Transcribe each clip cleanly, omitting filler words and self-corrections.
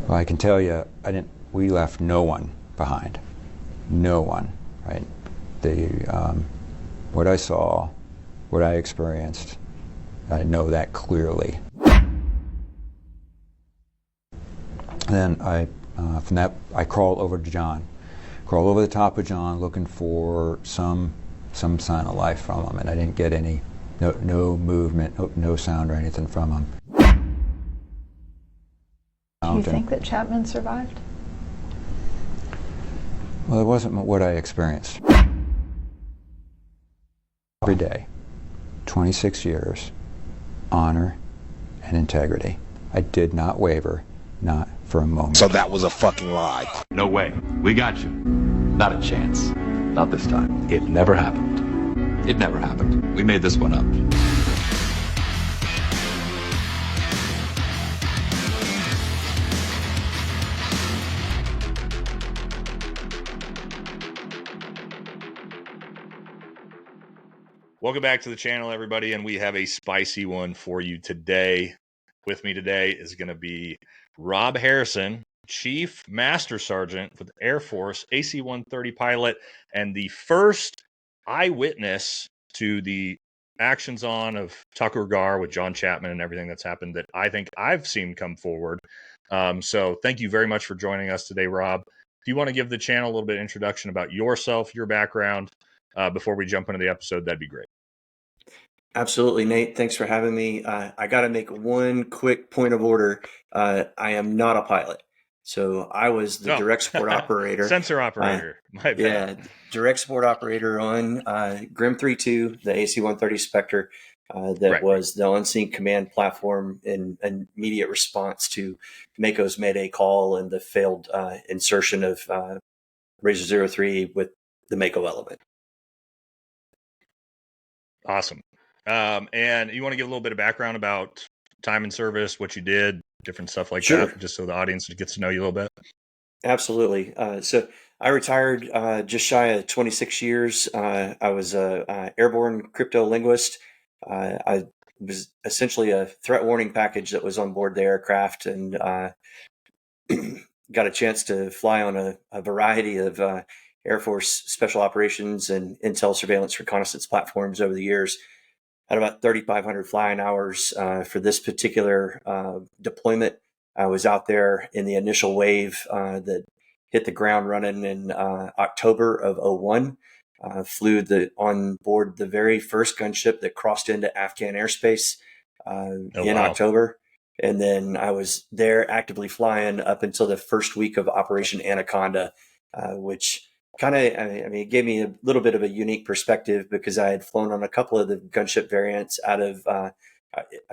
Well, I can tell you, we left no one behind. No one, right? What I saw, what I experienced, I know that clearly. And then from that, I crawled over to John. Crawled over the top of John looking for some sign of life from him, and I didn't get any, no movement, no sound or anything from him. Do you think that Chapman survived? Well, it wasn't what I experienced. Every day, 26 years, honor and integrity. I did not waver, not for a moment. So that was a fucking lie. No way. We got you. Not a chance. Not this time. It never happened. It never happened. We made this one up. Welcome back to the channel, everybody, and we have a spicy one for you today. With me today is going to be Rob Harrison, Chief Master Sergeant with Airforce, AC-130 pilot, and the first eyewitness to the actions on of Tucker Gar with John Chapman and everything that's happened that I think I've seen come forward. So thank you very much for joining us today, Rob. If you want to give the channel a little bit of introduction about yourself, your background, before we jump into the episode, that'd be great. Absolutely, Nate. Thanks for having me. I got to make one quick point of order. I am not a pilot. So I was the direct support operator. Sensor operator. My bad. Yeah, direct support operator on Grim 3-2, the AC-130 Spectre, was the unseen command platform in immediate response to Mako's mayday call and the failed insertion of Razor 03 with the Mako element. Awesome. And you want to give a little bit of background about time in service, what you did, different stuff like Sure. that, just so the audience gets to know you a little bit? Absolutely. So I retired just shy of 26 years. I was a airborne crypto linguist. I was essentially a threat warning package that was on board the aircraft, and got a chance to fly on a variety of Air Force special operations and intel surveillance reconnaissance platforms over the years. Had about 3,500 flying hours for this particular deployment. I was out there in the initial wave that hit the ground running in October of 01. Flew on board the very first gunship that crossed into Afghan airspace in October. And then I was there actively flying up until the first week of Operation Anaconda, which kind of, it gave me a little bit of a unique perspective because I had flown on a couple of the gunship variants out of, I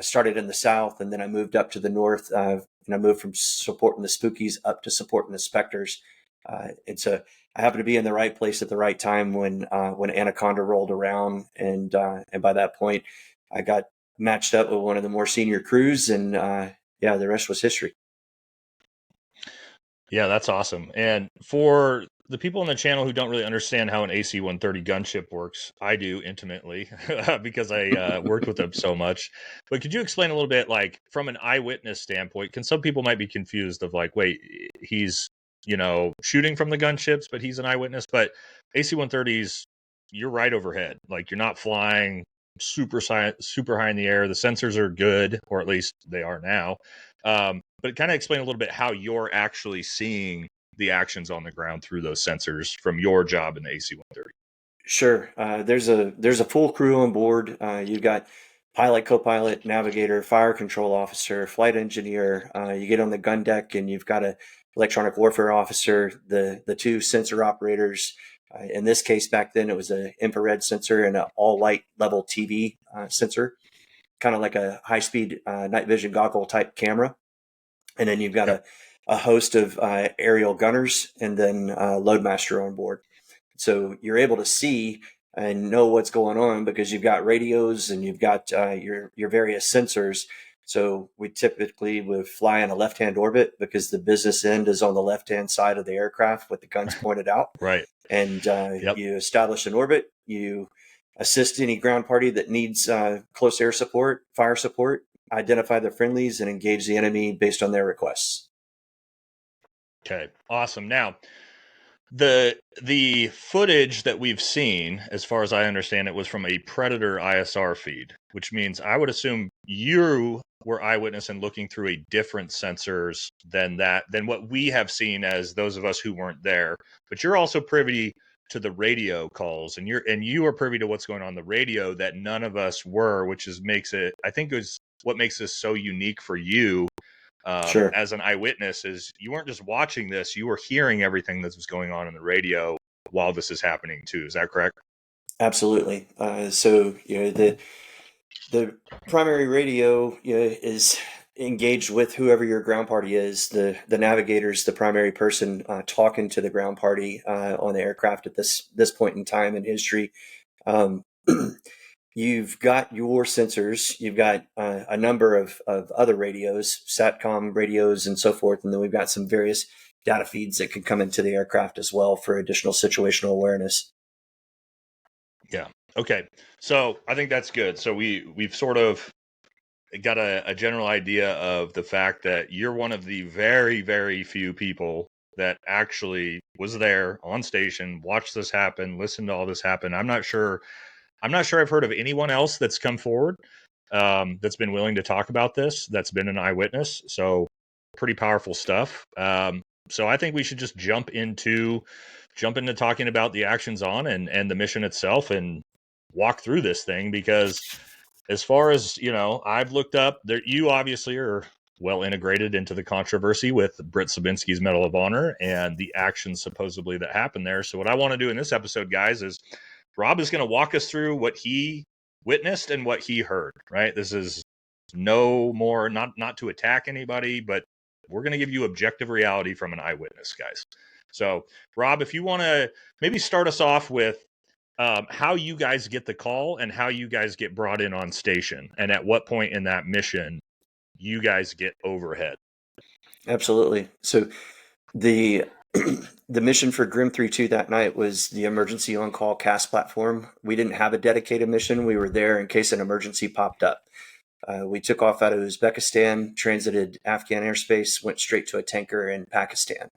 started in the south and then I moved up to the north, and I moved from supporting the Spookies up to supporting the Spectres. And so I happened to be in the right place at the right time when Anaconda rolled around. And by that point, I got matched up with one of the more senior crews, and the rest was history. Yeah, that's awesome. And for the people on the channel who don't really understand how an AC-130 gunship works, I do intimately because I worked with them so much. But could you explain a little bit, like from an eyewitness standpoint? Can some people might be confused of like, wait, he's shooting from the gunships, but he's an eyewitness. But AC-130s, you're right overhead. Like you're not flying super high in the air. The sensors are good, or at least they are now. But kind of explain a little bit how you're actually seeing the actions on the ground through those sensors from your job in the AC-130. Sure. There's a full crew on board. You've got pilot, co-pilot, navigator, fire control officer, flight engineer. You get on the gun deck and you've got a electronic warfare officer, the two sensor operators. In this case, back then, it was an infrared sensor and an all-light level TV sensor, kind of like a high-speed night vision goggle type camera. And then you've got a host of aerial gunners and then loadmaster on board. So you're able to see and know what's going on because you've got radios and you've got your various sensors. So we typically would fly in a left-hand orbit because the business end is on the left-hand side of the aircraft with the guns pointed out. Right. And you establish an orbit, you assist any ground party that needs close air support, fire support, identify the friendlies, and engage the enemy based on their requests. Okay, awesome. Now, the footage that we've seen, as far as I understand it, was from a Predator ISR feed, which means I would assume you were eyewitness and looking through a different sensors than what we have seen as those of us who weren't there. But you're also privy to the radio calls, and you are privy to what's going on the radio that none of us were, which makes it, I think, is what makes this so unique for you Sure. as an eyewitness. Is you weren't just watching this, you were hearing everything that was going on in the radio while this is happening too. Is that correct? Absolutely. So, the primary radio, is engaged with whoever your ground party is. The navigator's the primary person talking to the ground party on the aircraft at this point in time in history. Um, You've got your sensors, you've got a number of other radios, SATCOM radios and so forth, and then we've got some various data feeds that can come into the aircraft as well for additional situational awareness. Yeah. Okay. So I think that's good. So we've sort of got a general idea of the fact that you're one of the very, very few people that actually was there on station, watched this happen, listened to all this happen. I'm not sure I've heard of anyone else that's come forward that's been willing to talk about this, that's been an eyewitness. So pretty powerful stuff. So I think we should just jump into talking about the actions on and the mission itself and walk through this thing, because as far as, I've looked up there, you obviously are well integrated into the controversy with Britt Sabinski's Medal of Honor and the actions supposedly that happened there. So what I want to do in this episode, guys, is Rob is going to walk us through what he witnessed and what he heard, right? This is no more, not to attack anybody, but we're going to give you objective reality from an eyewitness, guys. So Rob, if you want to maybe start us off with how you guys get the call and how you guys get brought in on station, and at what point in that mission you guys get overhead. Absolutely. So the the mission for Grim 3-2 that night was the emergency on-call CAS platform. We didn't have a dedicated mission. We were there in case an emergency popped up. We took off out of Uzbekistan, transited Afghan airspace, went straight to a tanker in Pakistan.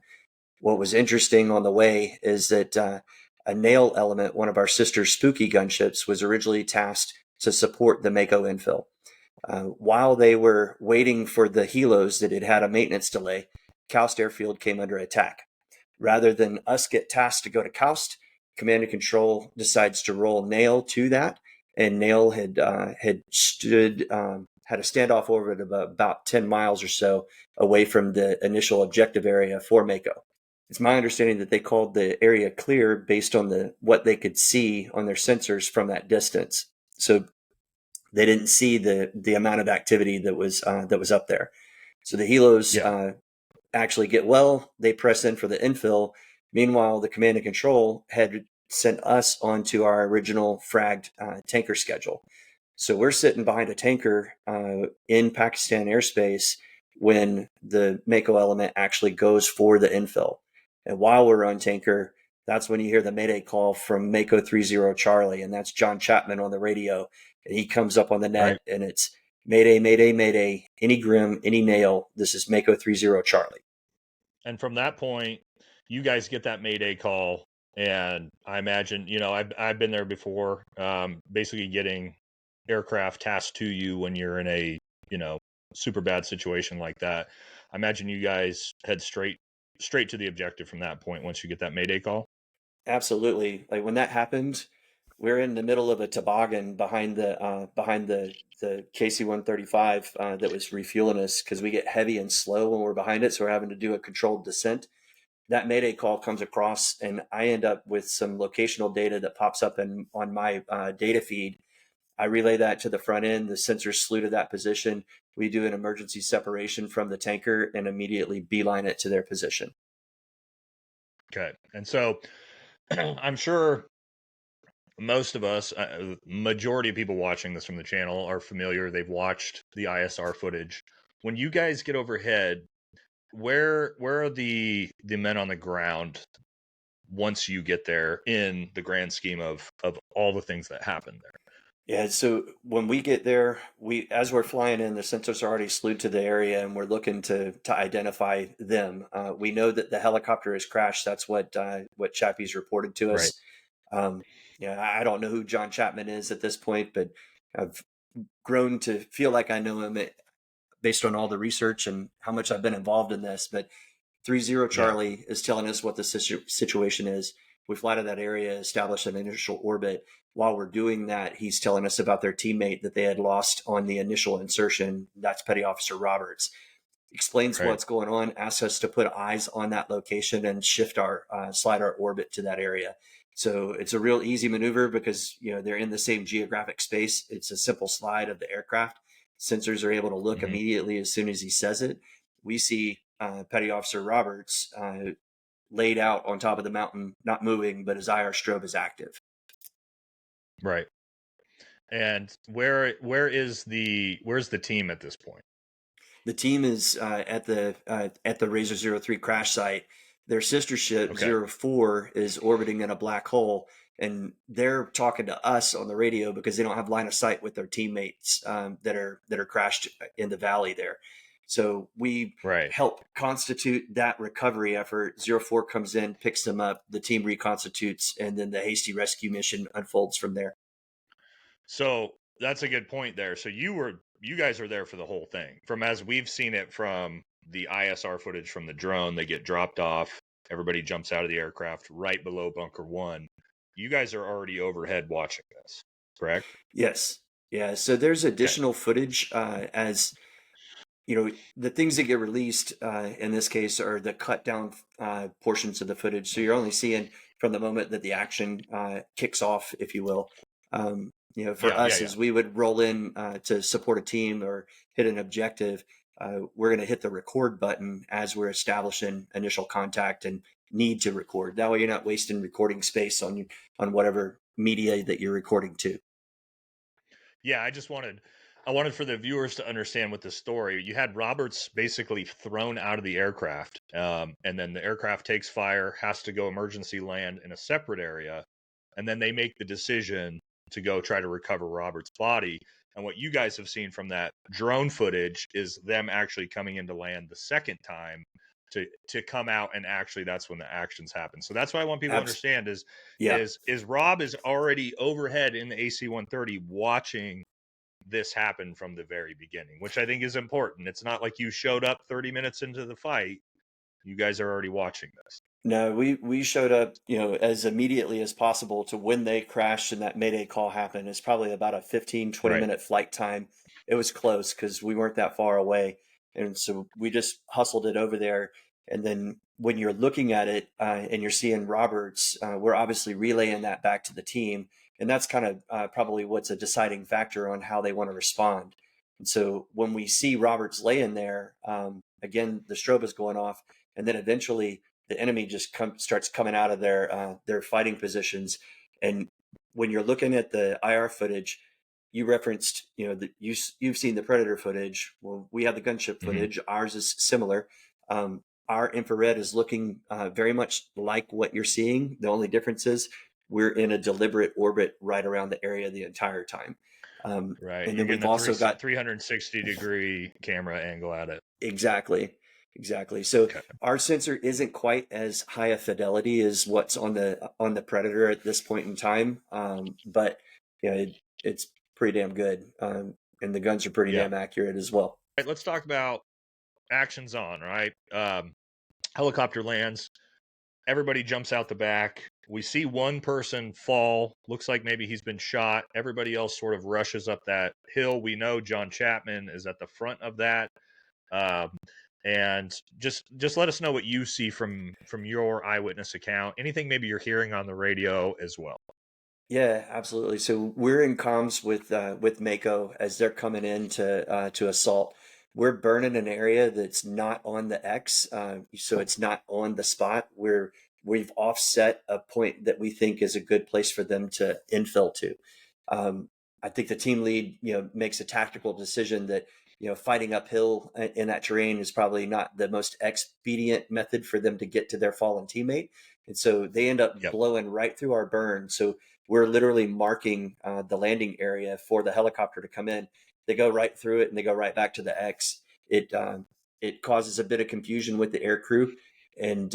What was interesting on the way is that a nail element, one of our sister spooky gunships, was originally tasked to support the Mako infill. While they were waiting for the helos that had had a maintenance delay, Kaust Airfield came under attack. Rather than us get tasked to go to Kaust, Command and Control decides to roll Nail to that, and Nail had stood had a standoff orbit of about 10 miles or so away from the initial objective area for Mako. It's my understanding that they called the area clear based on what they could see on their sensors from that distance. So they didn't see the amount of activity that was up there. So the helos actually get well. They press in for the infill. Meanwhile, the Command and Control had sent us onto our original fragged tanker schedule. So we're sitting behind a tanker in Pakistan airspace when the Mako element actually goes for the infill. And while we're on tanker, that's when you hear the mayday call from Mako 30 Charlie, and that's John Chapman on the radio. And he comes up on the net, right, and it's mayday, mayday, mayday, any Grim, any Nail, this is Mako 30 Charlie. And from that point, you guys get that mayday call, and I imagine, I've been there before, basically getting aircraft tasked to you when you're in a, super bad situation like that. I imagine you guys head straight to the objective from that point once you get that mayday call. Absolutely. Like when that happened, we're in the middle of a toboggan behind the KC-135 that was refueling us, because we get heavy and slow when we're behind it, so we're having to do a controlled descent. That mayday call comes across, and I end up with some locational data that pops up on my data feed. I relay that to the front end. The sensors slew to that position. We do an emergency separation from the tanker and immediately beeline it to their position. Okay. And so I'm sure most of us, majority of people watching this from the channel are familiar. They've watched the ISR footage. When you guys get overhead, where are the men on the ground once you get there in the grand scheme of all the things that happen there? Yeah, so when we get there, as we're flying in, the sensors are already slewed to the area, and we're looking to identify them. We know that the helicopter has crashed. That's what Chappie's reported to Right. us. Yeah, I don't know who John Chapman is at this point, but I've grown to feel like I know him based on all the research and how much I've been involved in this. But 30 Yeah. Charlie is telling us what the situation is. We fly to that area, establish an initial orbit. While we're doing that, he's telling us about their teammate that they had lost on the initial insertion. That's Petty Officer Roberts. Explains Right. what's going on, asks us to put eyes on that location and slide our orbit to that area. So it's a real easy maneuver because they're in the same geographic space. It's a simple slide of the aircraft. Sensors are able to look immediately as soon as he says it. We see Petty Officer Roberts laid out on top of the mountain, not moving, but his IR strobe is active. Right. And where's the team at this point? The team is at the Razor 03 crash site. Their sister ship 04 is orbiting in a black hole, and they're talking to us on the radio because they don't have line of sight with their teammates that are crashed in the valley there. So we help constitute that recovery effort. 04 comes in, picks them up, the team reconstitutes, and then the hasty rescue mission unfolds from there. So that's a good point there. So you guys are there for the whole thing. From as we've seen it from the ISR footage from the drone, they get dropped off. Everybody jumps out of the aircraft right below Bunker 1. You guys are already overhead watching this, correct? Yes. Yeah. So there's additional footage as the things that get released in this case are the cut down portions of the footage. So you're only seeing from the moment that the action kicks off, if you will. For us, as we would roll in to support a team or hit an objective, we're going to hit the record button as we're establishing initial contact and need to record. That way you're not wasting recording space on whatever media that you're recording to. Yeah, I wanted for the viewers to understand with the story. You had Roberts basically thrown out of the aircraft, and then the aircraft takes fire, has to go emergency land in a separate area, and then they make the decision to go try to recover Roberts' body. And what you guys have seen from that drone footage is them actually coming into land the second time to come out, and actually that's when the actions happen. So that's what I want people to understand is Rob is already overhead in the AC-130 watching this happen from the very beginning, which I think is important. It's not like you showed up 30 minutes into the fight. You guys are already watching this. No, we showed up, as immediately as possible to when they crashed and that mayday call happened. It's probably about a 15, 20-minute flight time. It was close because we weren't that far away. And so we just hustled it over there. And then when you're looking at it and you're seeing Roberts, we're obviously relaying that back to the team. And that's kind of probably what's a deciding factor on how they want to respond. And so when we see Roberts laying there, again, the strobe is going off. And then eventually the enemy just starts coming out of their fighting positions. And when you're looking at the IR footage, you referenced, you've seen the Predator footage. Well, we have the gunship footage. Ours is similar. Our infrared is looking very much like what you're seeing. The only difference is we're in a deliberate orbit right around the area the entire time. And then we've also got 360-degree camera angle at it. Exactly. So our sensor isn't quite as high a fidelity as what's on the Predator at this point in time, but it's pretty damn good, and the guns are pretty damn accurate as well. Right, let's talk about actions on. Right, helicopter lands. Everybody jumps out the back. We see one person fall. Looks like maybe he's been shot. Everybody else sort of rushes up that hill. We know John Chapman is at the front of that. And just let us know what you see from your eyewitness account. Anything maybe you're hearing on the radio as well. Yeah, absolutely. So we're in comms with Mako as they're coming in to assault. We're burning an area that's not on the X, so it's not on the spot. We've offset a point that we think is a good place for them to infill to. I think the team lead, makes a tactical decision that fighting uphill in that terrain is probably not the most expedient method for them to get to their fallen teammate. And so they end up blowing right through our burn. So we're literally marking the landing area for the helicopter to come in. They go right through it and they go right back to the X. It causes a bit of confusion with the air crew, and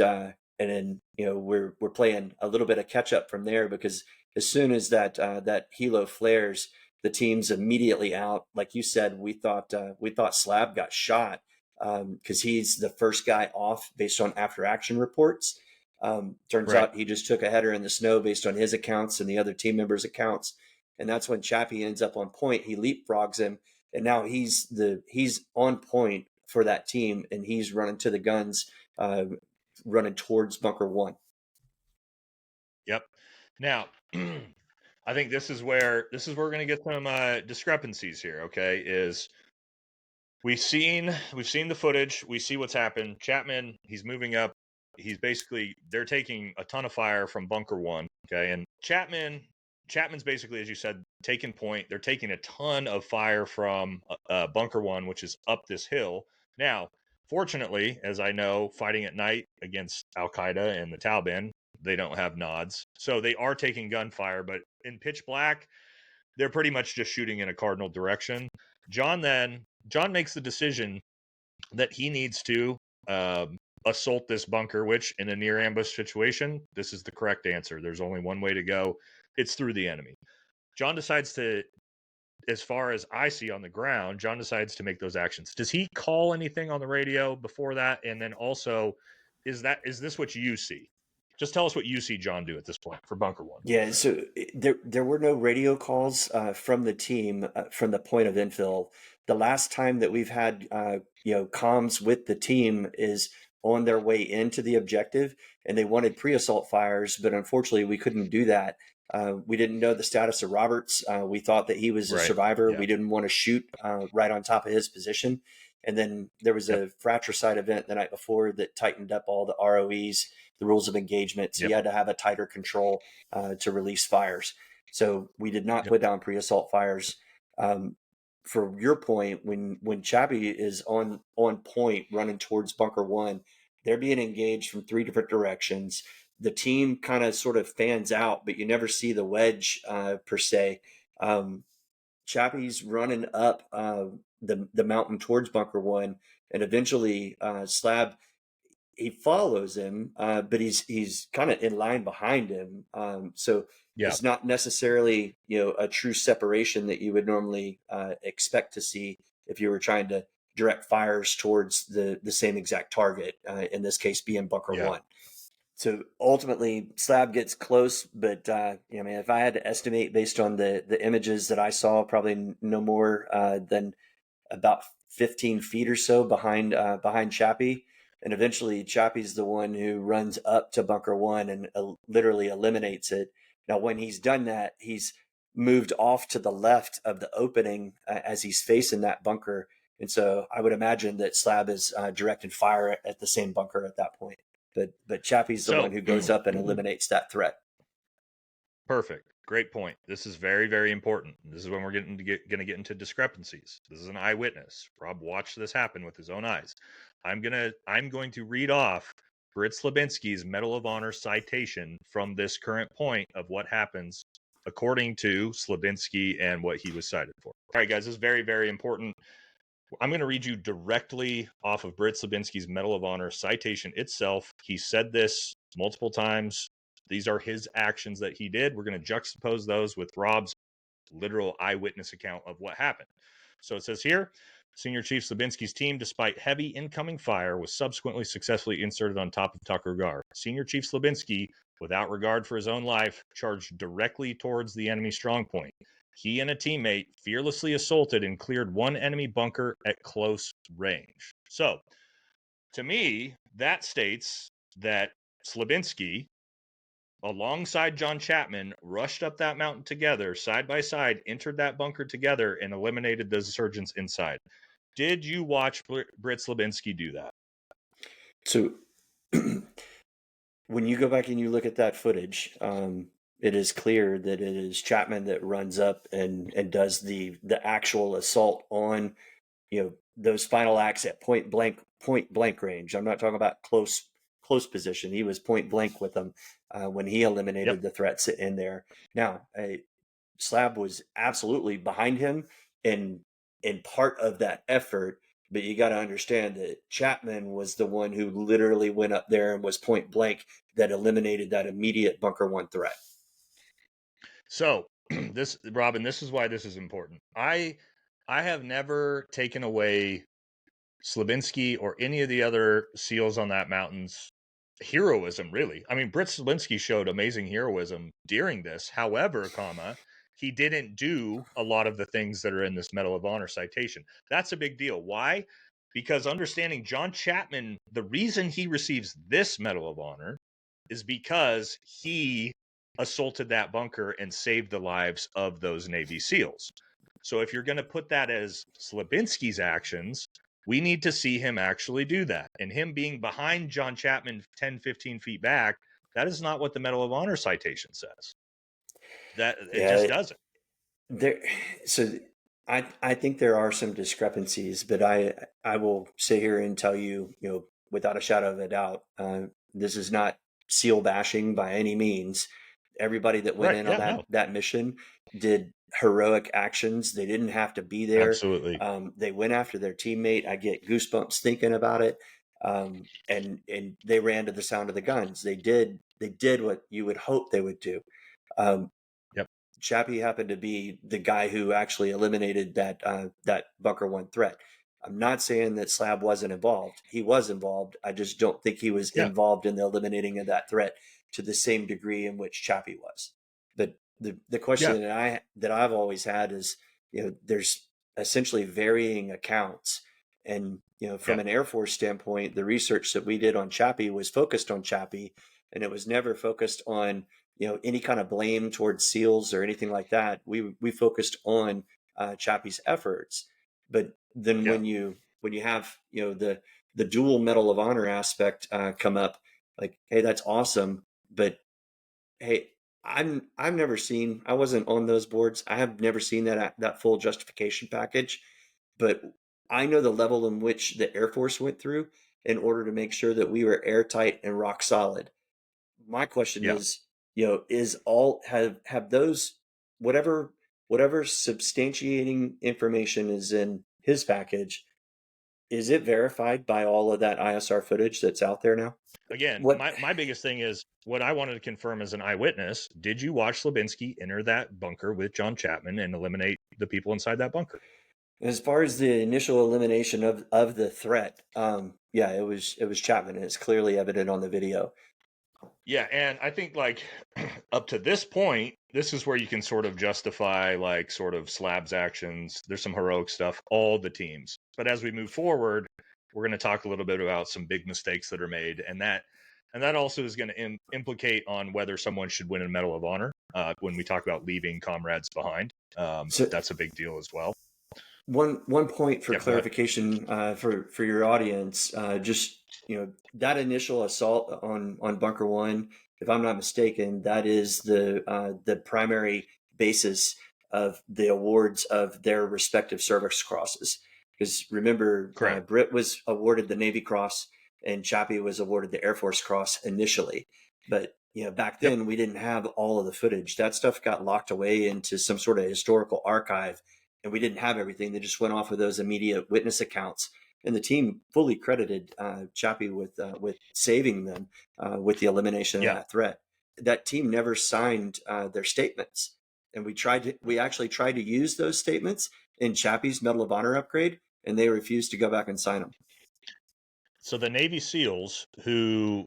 then we're playing a little bit of catch up from there, because as soon as that helo flares, the team's immediately out. Like you said, we thought Slab got shot because he's the first guy off based on after action reports. Turns out he just took a header in the snow based on his accounts and the other team members' accounts. And that's when Chappie ends up on point. He leapfrogs him, and now he's on point for that team, and he's running to the guns, running towards bunker 1. Yep. Now, I think this is where we're going to get some discrepancies here. Okay, is we've seen the footage, we see what's happened. Chapman, he's moving up. They're taking a ton of fire from bunker 1. Okay, and Chapman's basically, as you said, taking point. They're taking a ton of fire from bunker 1, which is up this hill. Now, fortunately, as I know, fighting at night against Al Qaeda and the Taliban, they don't have nods, so they are taking gunfire. But in pitch black, they're pretty much just shooting in a cardinal direction. John makes the decision that he needs to assault this bunker, which in a near ambush situation, this is the correct answer. There's only one way to go. It's through the enemy. John decides to, as far as I see on the ground, John decides to make those actions. Does he call anything on the radio before that? And then also, is this what you see? Just tell us what you see John do at this point for bunker 1. Yeah, so there were no radio calls from the team from the point of infill. The last time that we've had comms with the team is on their way into the objective, and they wanted pre-assault fires, but unfortunately we couldn't do that. We didn't know the status of Roberts. We thought that he was a survivor. Yeah. We didn't want to shoot right on top of his position. And then there was a fratricide event the night before that tightened up all the ROEs, the rules of engagement. So you had to have a tighter control to release fires. So we did not put down pre-assault fires. For your point, when Chappie is on point running towards bunker 1, they're being engaged from 3 different directions. The team kind of sort of fans out, but you never see the wedge per se. Chappie's running up the mountain towards bunker 1, and eventually Slab, he follows him, but he's kind of in line behind him. So it's not necessarily a true separation that you would normally expect to see if you were trying to direct fires towards the same exact target. In this case, being bunker 1. So ultimately, Slab gets close, but if I had to estimate based on the images that I saw, probably no more than about 15 feet or so behind Chappie. And eventually Chappie's the one who runs up to bunker 1 and literally eliminates it. Now, when he's done that, he's moved off to the left of the opening as he's facing that bunker. And so I would imagine that Slab is directing fire at the same bunker at that point. But Chappie's the one who goes up and eliminates that threat. Perfect. Great point. This is very, very important. This is when we're going to get into discrepancies. This is an eyewitness. Rob watched this happen with his own eyes. I'm going to read off Britt Slabinski's Medal of Honor citation from this current point of what happens according to Slabinski and what he was cited for. All right, guys, this is very, very important. I'm going to read you directly off of Britt Slabinski's Medal of Honor citation itself. He said this multiple times. These are his actions that he did. We're going to juxtapose those with Rob's literal eyewitness account of what happened. So it says here, Senior Chief Slabinski's team, despite heavy incoming fire, was subsequently successfully inserted on top of Tucker Gar. Senior Chief Slabinski, without regard for his own life, charged directly towards the enemy strongpoint. He and a teammate fearlessly assaulted and cleared one enemy bunker at close range. So, to me, that states that Slabinski, alongside John Chapman, rushed up that mountain together, side by side, entered that bunker together, and eliminated those insurgents inside. Did you watch Britt Slabinski do that? So, when you go back and you look at that footage, it is clear that it is Chapman that runs up and does the actual assault on those final acts at point blank range. I'm not talking about close close position. He was point blank with them when he eliminated the threats in there. Now, Slab was absolutely behind him in part of that effort, but you got to understand that Chapman was the one who literally went up there and was point blank that eliminated that immediate bunker one threat. So this, Robin, this is why this is important. I have never taken away Slabinski or any of the other SEALs on that mountain's heroism, really. I mean, Britt Slabinski showed amazing heroism during this. However, he didn't do a lot of the things that are in this Medal of Honor citation. That's a big deal. Why? Because understanding John Chapman, the reason he receives this Medal of Honor is because he assaulted that bunker and saved the lives of those Navy SEALs. So if you're going to put that as Slabinski's actions, we need to see him actually do that. And him being behind John Chapman 10, 15 feet back, that is not what the Medal of Honor citation says. That it just doesn't. So I think there are some discrepancies, but I will sit here and tell you, without a shadow of a doubt, this is not SEAL bashing by any means. Everybody that went in on that mission did heroic actions. They didn't have to be there. Absolutely. They went after their teammate. I get goosebumps thinking about it. And they ran to the sound of the guns. They did what you would hope they would do. Chappie happened to be the guy who actually eliminated that bunker one threat. I'm not saying that Slab wasn't involved. He was involved. I just don't think he was involved in the eliminating of that threat to the same degree in which Chappie was. But the question that I've always had is, there's essentially varying accounts. And, from an Air Force standpoint, the research that we did on Chappie was focused on Chappie, and it was never focused on, any kind of blame towards SEALs or anything like that. We focused on Chappie's efforts. But then when you have, the dual Medal of Honor aspect come up, like, hey, that's awesome. But hey, I've never seen, I wasn't on those boards. I have never seen that full justification package, but I know the level in which the Air Force went through in order to make sure that we were airtight and rock solid. My question is, have those, whatever substantiating information is in his package, is it verified by all of that ISR footage that's out there now? Again, my biggest thing is what I wanted to confirm as an eyewitness. Did you watch Slabinski enter that bunker with John Chapman and eliminate the people inside that bunker? As far as the initial elimination of the threat, it was Chapman, and it's clearly evident on the video. Yeah, and I think up to this point, this is where you can sort of justify sort of Slab's actions. There's some heroic stuff, all the teams. But as we move forward, we're going to talk a little bit about some big mistakes that are made, and that also is going to implicate on whether someone should win a Medal of Honor when we talk about leaving comrades behind. So that's a big deal as well. One point for clarification for your audience, that initial assault on bunker one, if I'm not mistaken, that is the primary basis of the awards of their respective service crosses. Because remember, Britt was awarded the Navy Cross and Chappie was awarded the Air Force Cross initially. But back then we didn't have all of the footage. That stuff got locked away into some sort of historical archive, and we didn't have everything. They just went off of those immediate witness accounts. And the team fully credited Chappie with saving them with the elimination of that threat. That team never signed their statements, and we actually tried to use those statements in Chappie's Medal of Honor upgrade, and they refused to go back and sign them. So the Navy SEALs who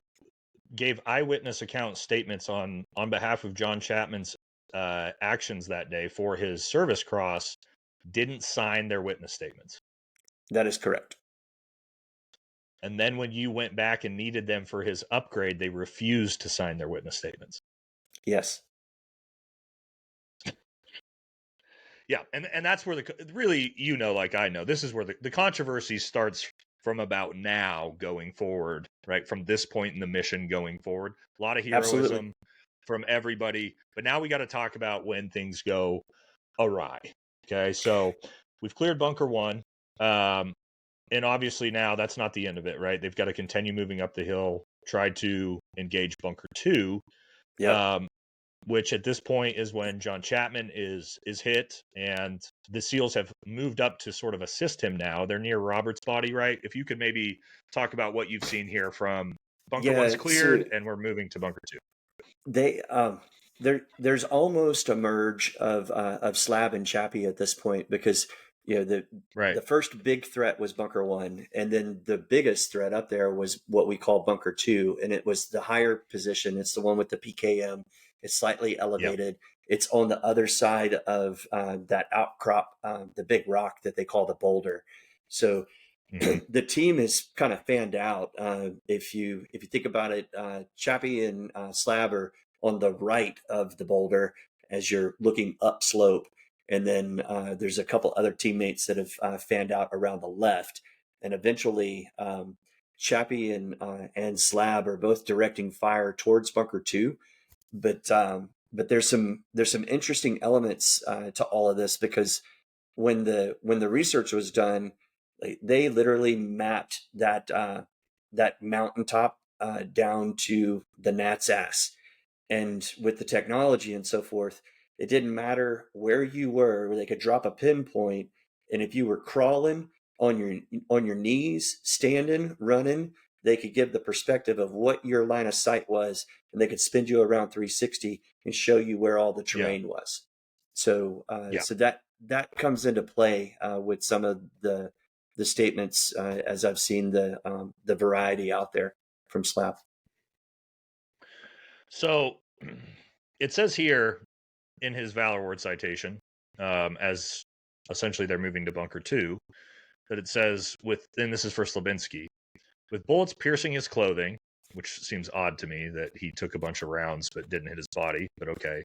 gave eyewitness account statements on behalf of John Chapman's actions that day for his service cross didn't sign their witness statements. That is correct. And then when you went back and needed them for his upgrade, they refused to sign their witness statements. Yes. Yeah, and that's where really, like I know, this is where the controversy starts from about now going forward, right? From this point in the mission going forward. A lot of heroism from everybody. But now we got to talk about when things go awry. Okay, so we've cleared bunker one. And obviously now that's not the end of it, right? They've got to continue moving up the hill, tried to engage Bunker 2, which at this point is when John Chapman is hit, and the SEALs have moved up to sort of assist him now. They're near Robert's body, right? If you could maybe talk about what you've seen here from Bunker 1's cleared, and we're moving to Bunker 2. They there's almost a merge of Slab and Chappie at this point, because the first big threat was Bunker 1, and then the biggest threat up there was what we call Bunker 2, and it was the higher position. It's the one with the PKM. It's slightly elevated. It's on the other side of that outcrop, the big rock that they call the boulder. So the team is kind of fanned out. If you think about it, Chappie and Slab are on the right of the boulder as you're looking upslope, and then there's a couple other teammates that have fanned out around the left, and eventually Chappie and Slab are both directing fire towards Bunker 2. But there's some interesting elements to all of this, because when the research was done, they literally mapped that mountaintop down to the gnat's ass, and with the technology and so forth, it didn't matter where you were. They could drop a pinpoint, and if you were crawling on your knees, standing, running, they could give the perspective of what your line of sight was, and they could spin you around 360 and show you where all the terrain was. So so that comes into play with some of the statements as I've seen the variety out there from Slab. So it says here in his Valor Word citation, as essentially they're moving to Bunker 2, that it says, and this is for Slabinski, with bullets piercing his clothing, which seems odd to me that he took a bunch of rounds but didn't hit his body, but okay.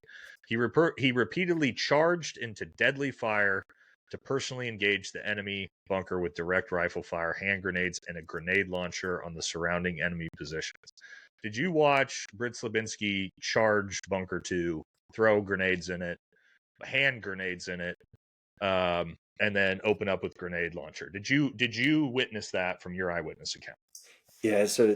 He repeatedly charged into deadly fire to personally engage the enemy bunker with direct rifle fire, hand grenades, and a grenade launcher on the surrounding enemy positions. Did you watch Britt Slabinski charge Bunker 2, throw grenades in it, hand grenades in it, and then open up with grenade launcher? Did you witness that from your eyewitness account? Yeah, so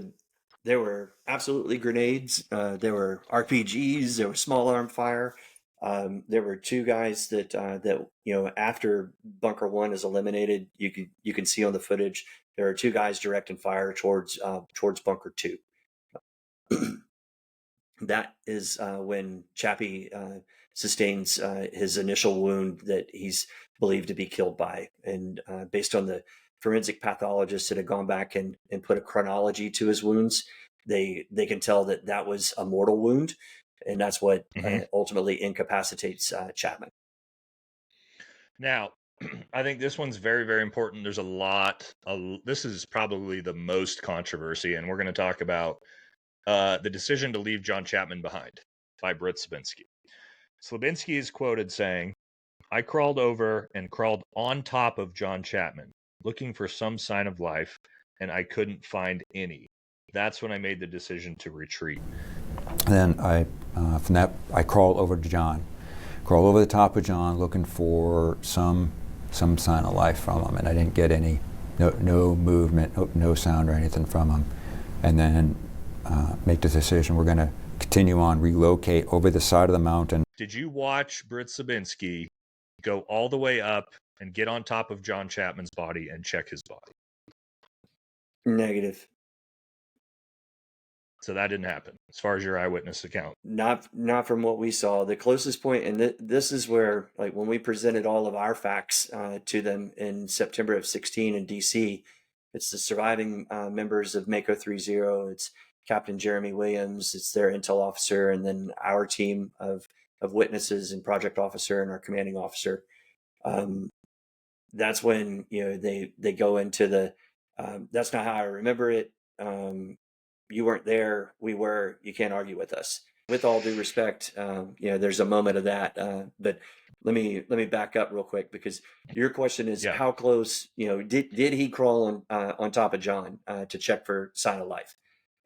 there were absolutely grenades. There were RPGs. There was small arm fire. There were two guys that after Bunker 1 is eliminated, you can see on the footage, there are two guys directing fire towards Bunker 2. That is when Chappie sustains his initial wound that he's believed to be killed by. And based on the forensic pathologists that have gone back and put a chronology to his wounds, they can tell that was a mortal wound. And that's what ultimately incapacitates Chapman. Now, I think this one's very, very important. There's a lot. This is probably the most controversy, and we're going to talk about the decision to leave John Chapman behind by Britt Slabinski. Slabinski is quoted saying, "I crawled over and crawled on top of John Chapman, looking for some sign of life, and I couldn't find any. That's when I made the decision to retreat." Then from that, I crawled over to John, crawled over the top of John, looking for some sign of life from him, and I didn't get any, no movement, no sound or anything from him. And then make the decision, we're going to continue on, relocate over the side of the mountain. Did you watch Britt Slabinski go all the way up and get on top of John Chapman's body and check his body? Negative. So that didn't happen, as far as your eyewitness account. Not from what we saw. The closest point, and this is where, like, when we presented all of our facts to them in September of 16 in DC, it's the surviving members of Mako 30. It's Captain Jeremy Williams. It's their intel officer, and then our team of witnesses and project officer and our commanding officer. That's when they go into the. That's not how I remember it. You weren't there. We were. You can't argue with us. With all due respect, there's a moment of that. But let me back up real quick, because your question is how close. Did he crawl on top of John to check for sign of life?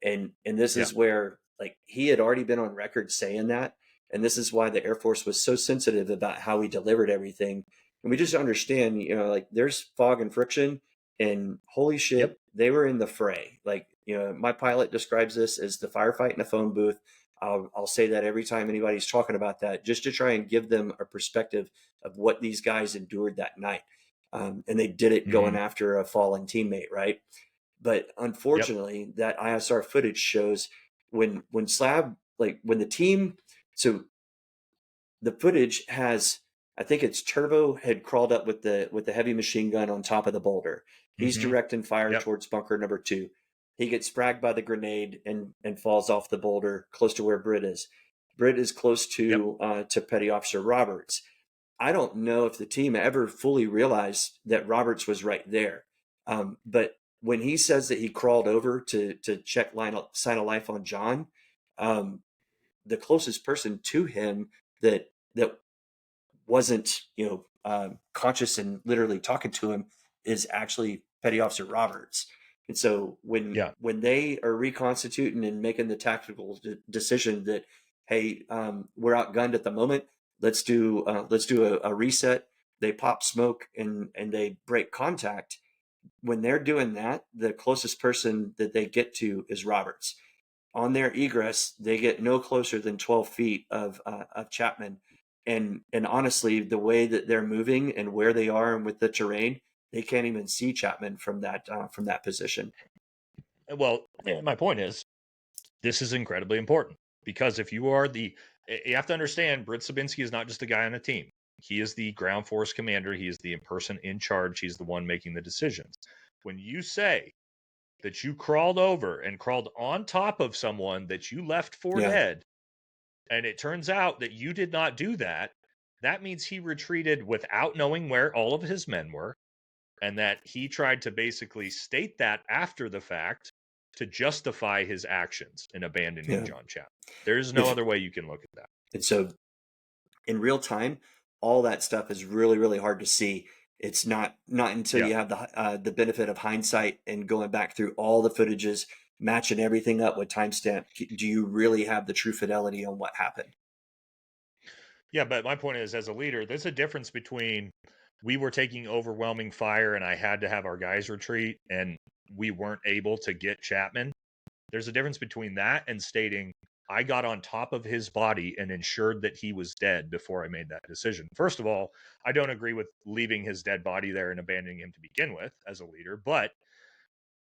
And this is where, like, he had already been on record saying that, and this is why the Air Force was so sensitive about how he delivered everything. And we just understand, like, there's fog and friction, and holy shit, they were in the fray. Like, My pilot describes this as the firefight in a phone booth. I'll say that every time anybody's talking about that, just to try and give them a perspective of what these guys endured that night. And they did it going after a fallen teammate, right? But unfortunately, that ISR footage shows when Slab, like when the team, so the footage has, I think it's Turbo had crawled up with the heavy machine gun on top of the boulder. He's directing fire towards bunker number 2. He gets fragged by the grenade and falls off the boulder close to where Britt is. Britt is close to Petty Officer Roberts. I don't know if the team ever fully realized that Roberts was right there. But when he says that he crawled over to check sign of life on John, the closest person to him that wasn't conscious and literally talking to him is actually Petty Officer Roberts. And so when they are reconstituting and making the tactical decision that, hey, we're outgunned at the moment, let's do a reset. They pop smoke and they break contact. When they're doing that, the closest person that they get to is Roberts. On their egress, they get no closer than 12 feet of Chapman. And honestly, the way that they're moving and where they are and with the terrain, they can't even see Chapman from that position. Well, my point is, this is incredibly important because if you are you have to understand, Britt Sabinski is not just a guy on a team. He is the ground force commander. He is the person in charge. He's the one making the decisions. When you say that you crawled over and crawled on top of someone that you left for dead, and it turns out that you did not do that, that means he retreated without knowing where all of his men were, and that he tried to basically state that after the fact to justify his actions in abandoning John Chapman. There's no other way you can look at that. And so in real time, all that stuff is really, really hard to see. It's not until you have the benefit of hindsight and going back through all the footages, matching everything up with timestamp, do you really have the true fidelity on what happened? Yeah, but my point is, as a leader, there's a difference between we were taking overwhelming fire and I had to have our guys retreat and we weren't able to get Chapman. There's a difference between that and stating, I got on top of his body and ensured that he was dead before I made that decision. First of all, I don't agree with leaving his dead body there and abandoning him to begin with as a leader, but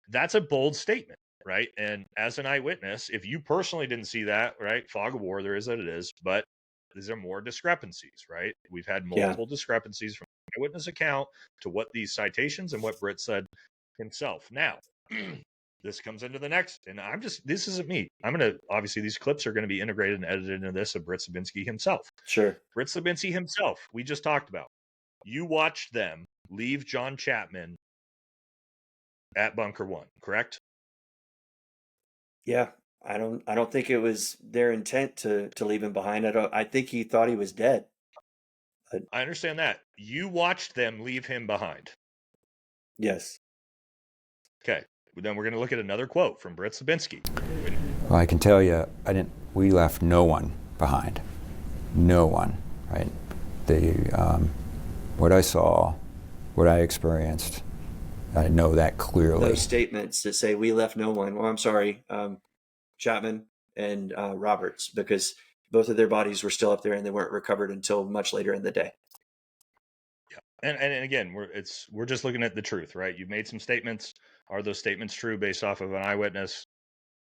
that's a bold statement, right? And as an eyewitness, if you personally didn't see that, right, fog of war, there is that it is, but these are more discrepancies, right? We've had multiple discrepancies from the eyewitness account to what these citations and what Britt said himself. Now, this comes into the next, and this isn't me. Obviously these clips are going to be integrated and edited into this of Britt Sabinski himself. Sure. Britt Sabinski himself, we just talked about. You watched them leave John Chapman at Bunker 1, correct? Yeah. I don't think it was their intent to leave him behind. I think he thought he was dead. I understand that. You watched them leave him behind. Yes. Okay. Then we're going to look at another quote from Britt Sabinski. Well, I can tell you, we left no one behind. No one, right? What I saw, what I experienced, I know that clearly. Those statements that say we left no one, well, I'm sorry, Chapman and Roberts, because both of their bodies were still up there and they weren't recovered until much later in the day. Yeah. And again, we're just looking at the truth, right? You've made some statements. Are those statements true based off of an eyewitness?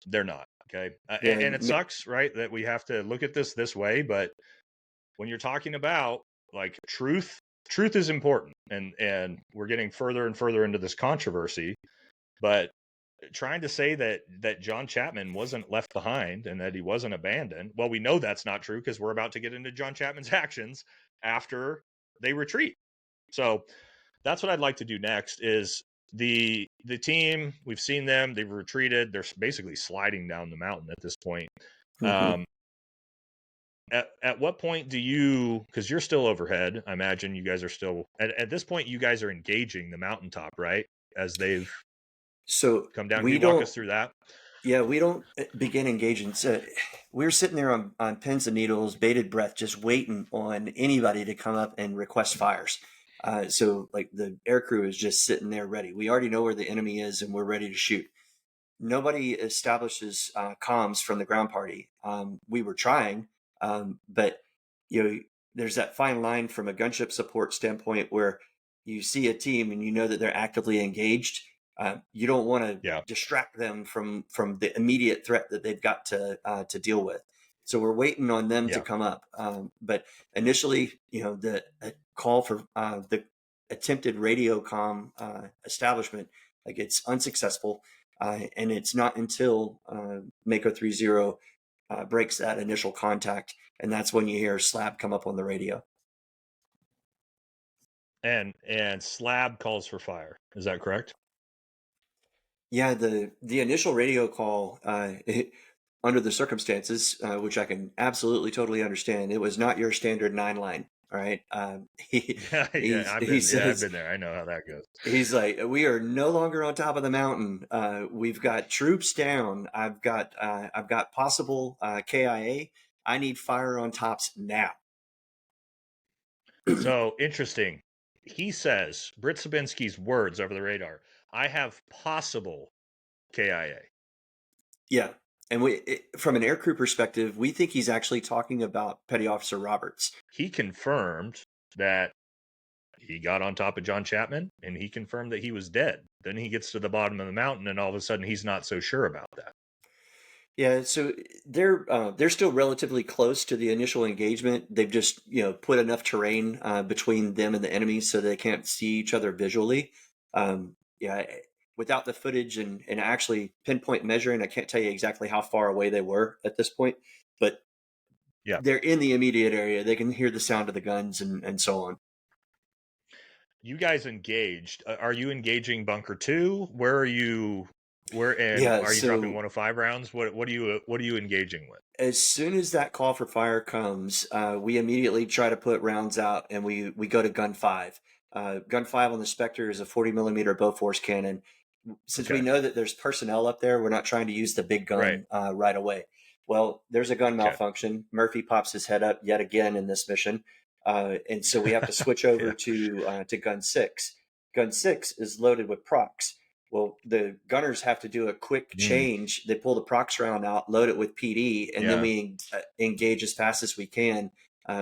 They're not. Okay. And it sucks, right, that we have to look at this way. But when you're talking about like truth is important. And we're getting further and further into this controversy. But trying to say that John Chapman wasn't left behind and that he wasn't abandoned, well, we know that's not true because we're about to get into John Chapman's actions after they retreat. So that's what I'd like to do next is the team, we've seen them, they've retreated, they're basically sliding down the mountain at this point. Mm-hmm. At what point do you, because you're still overhead, I imagine you guys are still, at this point, you guys are engaging the mountaintop, right? As they've come down. Can you walk us through that? Yeah, we don't begin engaging. So we're sitting there on pins and needles, bated breath, just waiting on anybody to come up and request fires. So like the air crew is just sitting there ready. We already know where the enemy is and we're ready to shoot. nobody establishes comms from the ground party. We were trying, but there's that fine line from a gunship support standpoint where you see a team and you know that they're actively engaged. You don't want to distract them from the immediate threat that they've got to deal with. So we're waiting on them to come up. But initially, the call for the attempted radio comm establishment, like, it's unsuccessful. And it's not until Mako 30 breaks that initial contact, and that's when you hear Slab come up on the radio. And Slab calls for fire. Is that correct? Yeah, the initial radio call, under the circumstances, which I can absolutely totally understand, it was not your standard 9-line. All right. I've been there. I know how that goes. He's like, we are no longer on top of the mountain. We've got troops down. I've got possible KIA. I need fire on tops now. So interesting. He says, Britt Sabinski's words over the radar, I have possible KIA. Yeah. And from an aircrew perspective, we think he's actually talking about Petty Officer Roberts. He confirmed that he got on top of John Chapman, and he confirmed that he was dead. Then he gets to the bottom of the mountain, and all of a sudden he's not so sure about that. Yeah, so they're still relatively close to the initial engagement. They've just put enough terrain between them and the enemy so they can't see each other visually. Without the footage and actually pinpoint measuring, I can't tell you exactly how far away they were at this point, but they're in the immediate area. They can hear the sound of the guns and so on. You guys engaged. Are you engaging bunker 2? Where are you? Are you dropping 105 rounds? What are you engaging with? As soon as that call for fire comes, we immediately try to put rounds out, and we go to gun 5. Gun 5 on the Spectre is a 40 millimeter Bofors cannon. Since we know that there's personnel up there, we're not trying to use the big gun right away. Well, there's a gun malfunction. Murphy pops his head up yet again in this mission. And so we have to switch over to gun 6. Gun 6 is loaded with procs. Well, the gunners have to do a quick change. They pull the procs round out, load it with PD, and then we engage as fast as we can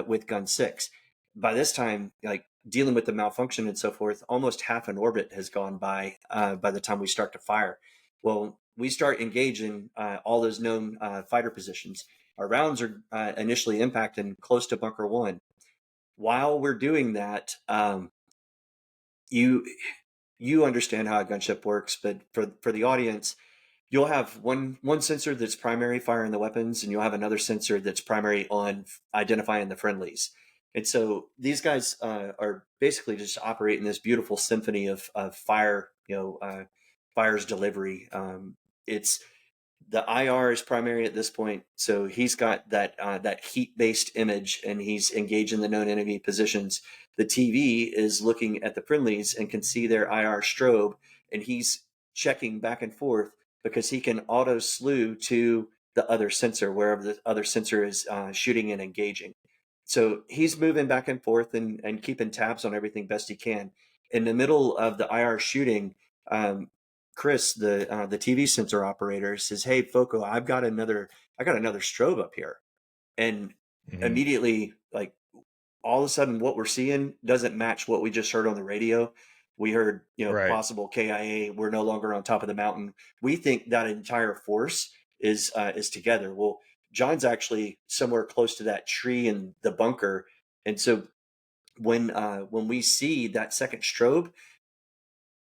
with gun 6. By this time, like, dealing with the malfunction and so forth, almost half an orbit has gone by the time we start to fire. Well, we start engaging all those known fighter positions. Our rounds are initially impacting close to bunker 1. While we're doing that, you understand how a gunship works, but for the audience, you'll have one sensor that's primary firing the weapons, and you'll have another sensor that's primary on identifying the friendlies. And so these guys are basically just operating this beautiful symphony of fire, fire's delivery. It's the IR is primary at this point, so he's got that heat-based image, and he's engaging the known enemy positions. The TV is looking at the friendlies and can see their IR strobe, and he's checking back and forth because he can auto slew to the other sensor wherever the other sensor is shooting and engaging. So he's moving back and forth and keeping tabs on everything best he can. In the middle of the IR shooting, Chris, the TV sensor operator, says, "Hey, Foco, I got another strobe up here," and immediately, like, all of a sudden, what we're seeing doesn't match what we just heard on the radio. We heard, possible KIA. We're no longer on top of the mountain. We think that entire force is together. Well, John's actually somewhere close to that tree in the bunker, and so when we see that second strobe,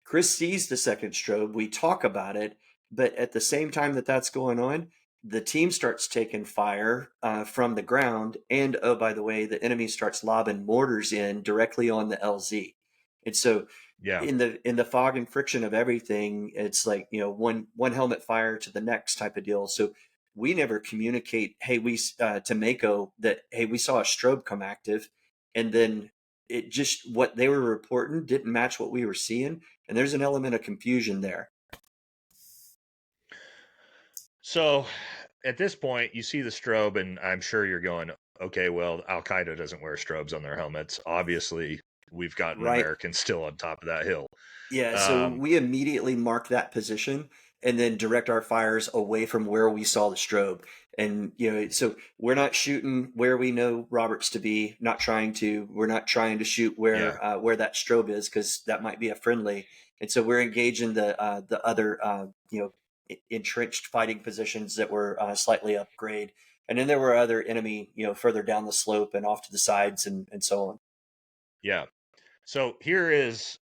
Chris sees the second strobe. We talk about it, but at the same time that's going on, the team starts taking fire from the ground, and oh, by the way, the enemy starts lobbing mortars in directly on the LZ. And so, in the fog and friction of everything, it's like one helmet fire to the next type of deal. So we never communicate, to Mako that, hey, we saw a strobe come active, and then it just, what they were reporting didn't match what we were seeing, and there's an element of confusion there. So at this point, you see the strobe, and I'm sure you're going, okay, well, Al-Qaeda doesn't wear strobes on their helmets. Obviously, we've got an American still on top of that hill. Yeah, so we immediately mark that position, and then direct our fires away from where we saw the strobe. And, so we're not shooting where we know Robert's to be, we're not trying to shoot where that strobe is, because that might be a friendly. And so we're engaging the other, entrenched fighting positions that were slightly upgrade. And then there were other enemy, further down the slope and off to the sides and so on. Yeah. So here's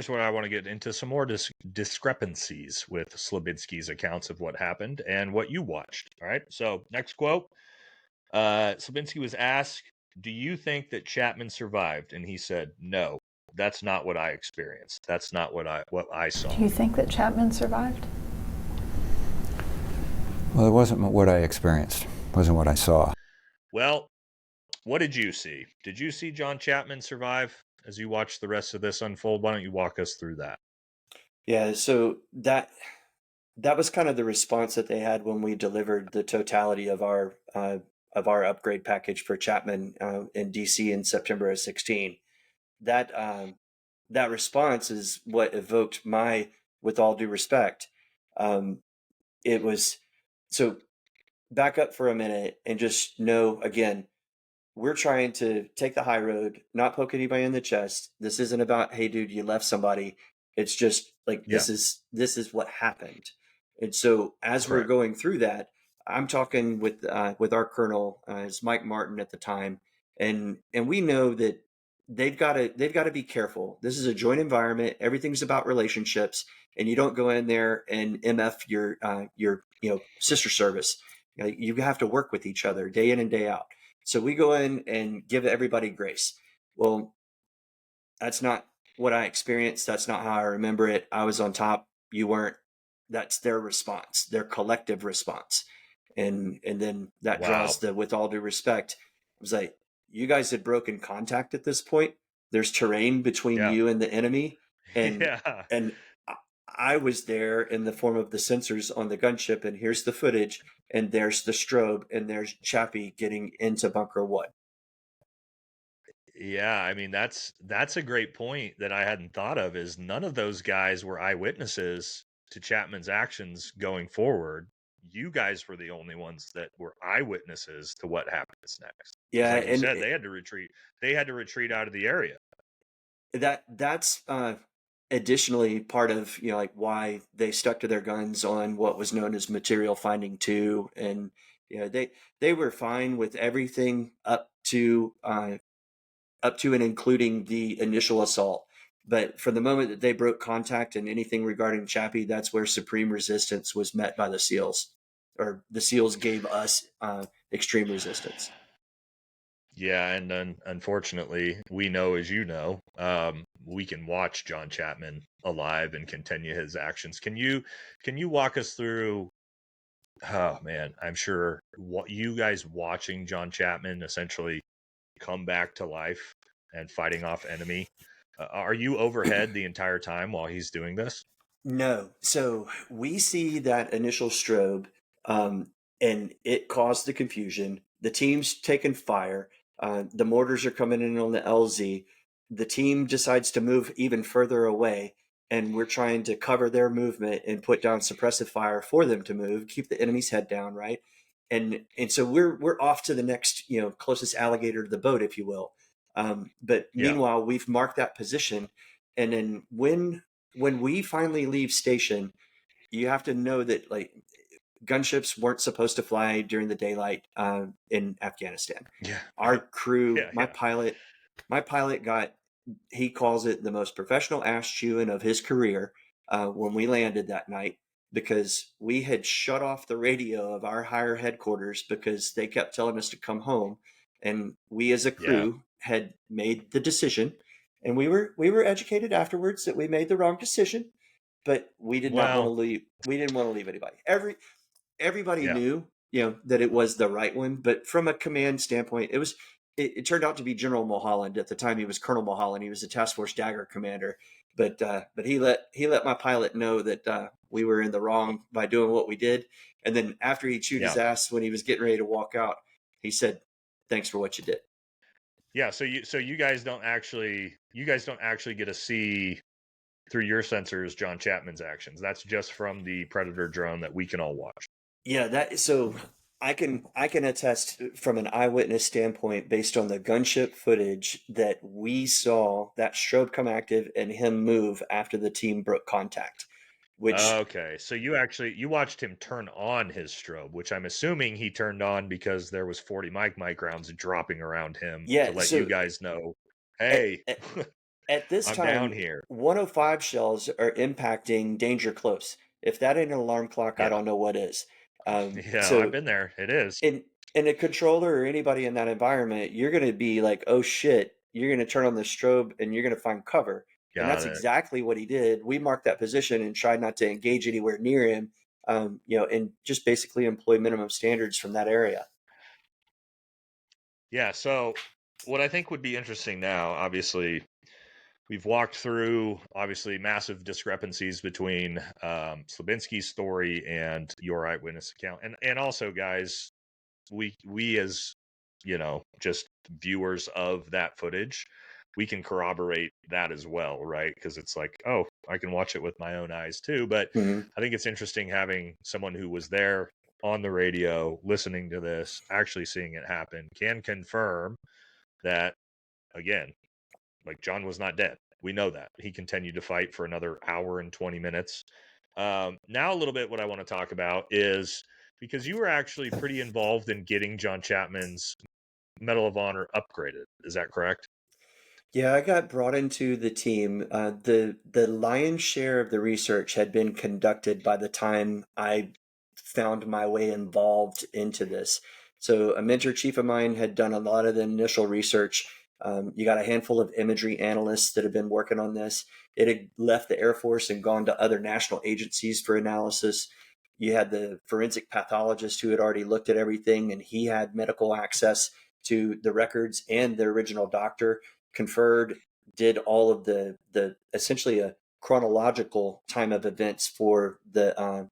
what I want to get into, some more discrepancies with Slabinski's accounts of what happened and what you watched. All right. So next quote, Slabinski was asked, "Do you think that Chapman survived?" And he said, "No, that's not what I experienced. That's not what I saw." Do you think that Chapman survived? Well, it wasn't what I experienced. It wasn't what I saw. Well, what did you see? Did you see John Chapman survive as you watched the rest of this unfold? Why don't you walk us through that? Yeah, so that was kind of the response that they had when we delivered the totality of our upgrade package for Chapman in DC in September of 16. That response is what evoked my, with all due respect. It was, so back up for a minute and just know, again, we're trying to take the high road, not poke anybody in the chest. This isn't about, hey dude, you left somebody. It's just like, this is what happened. And so as we're going through that, I'm talking with our colonel, is Mike Martin at the time, and we know that they've got to be careful. This is a joint environment. Everything's about relationships, and you don't go in there and MF your sister service. You have to work with each other day in and day out. So we go in and give everybody grace. Well, that's not what I experienced. That's not how I remember it. I was on top. You weren't. That's their response, their collective response. And then that draws the, with all due respect, it was like, you guys had broken contact at this point. There's terrain between you and the enemy. And, and I was there in the form of the sensors on the gunship, and here's the footage, and there's the strobe, and there's Chappie getting into Bunker 1. Yeah, I mean, that's a great point that I hadn't thought of, is none of those guys were eyewitnesses to Chapman's actions going forward. You guys were the only ones that were eyewitnesses to what happens next. Yeah, like you said, they had to retreat. They had to retreat out of the area. That's additionally part of, like, why they stuck to their guns on what was known as material finding 2. And they were fine with everything up to and including the initial assault. But for the moment that they broke contact and anything regarding Chappie, that's where supreme resistance was met by the SEALs, or the SEALs gave us extreme resistance. Yeah, and then unfortunately, we know, as you know, we can watch John Chapman alive and continue his actions. Can you walk us through? Oh man, I'm sure what you guys watching John Chapman essentially come back to life and fighting off enemy. Are you overhead the entire time while he's doing this? No. So we see that initial strobe, and it caused the confusion. The team's taking fire. The mortars are coming in on the LZ. The team decides to move even further away, and we're trying to cover their movement and put down suppressive fire for them to move, keep the enemy's head down, right? And so we're off to the next, closest alligator to the boat, if you will. But meanwhile, we've marked that position, and then when we finally leave station, you have to know that, like, gunships weren't supposed to fly during the daylight in Afghanistan. Yeah. Our crew, my pilot got, he calls it the most professional ass chewing of his career when we landed that night, because we had shut off the radio of our higher headquarters because they kept telling us to come home. And we as a crew had made the decision, and we were educated afterwards that we made the wrong decision, but we did not want to leave. We didn't want to leave anybody. Everybody knew, that it was the right one, but from a command standpoint, it turned out to be General Mulholland. At the time, he was Colonel Mulholland. He was a Task Force Dagger commander, but he let my pilot know that we were in the wrong by doing what we did. And then after he chewed his ass when he was getting ready to walk out, he said, "Thanks for what you did." Yeah. So you guys don't actually get to see through your sensors John Chapman's actions. That's just from the Predator drone that we can all watch. Yeah, so I can attest from an eyewitness standpoint, based on the gunship footage, that we saw that strobe come active and him move after the team broke contact. Which Okay, so you watched him turn on his strobe, which I'm assuming he turned on because there was 40 mic rounds dropping around him to let you guys know, hey, at this I'm time, down here. 105 shells are impacting danger close. If that ain't an alarm clock, I Yeah. don't know what is. Yeah, I've been there. It is. In a controller or anybody in that environment, you're going to be like, oh shit, you're going to turn on the strobe and you're going to find cover. And that's Got it. exactly what he did. We marked that position and tried not to engage anywhere near him, and just basically employ minimum standards from that area. Yeah, so what I think would be interesting now, obviously, we've walked through obviously massive discrepancies between Slabinski's story and your eyewitness account, and also, guys, we as just viewers of that footage, we can corroborate that as well, right? Because it's like, oh, I can watch it with my own eyes too. But I think it's interesting having someone who was there on the radio, listening to this, actually seeing it happen, can confirm that, again, like, John was not dead. We know that. He continued to fight for another hour and 20 minutes. Now, a little bit what I want to talk about is, because you were actually pretty involved in getting John Chapman's Medal of Honor upgraded. Is that correct? Yeah, I got brought into the team. The lion's share of the research had been conducted by the time I found my way involved into this. So a mentor chief of mine had done a lot of the initial research. You got a handful of imagery analysts that have been working on this. It had left the Air Force and gone to other national agencies for analysis. You had the forensic pathologist who had already looked at everything, and he had medical access to the records, and the original doctor conferred, did all of the essentially a chronological time of events for the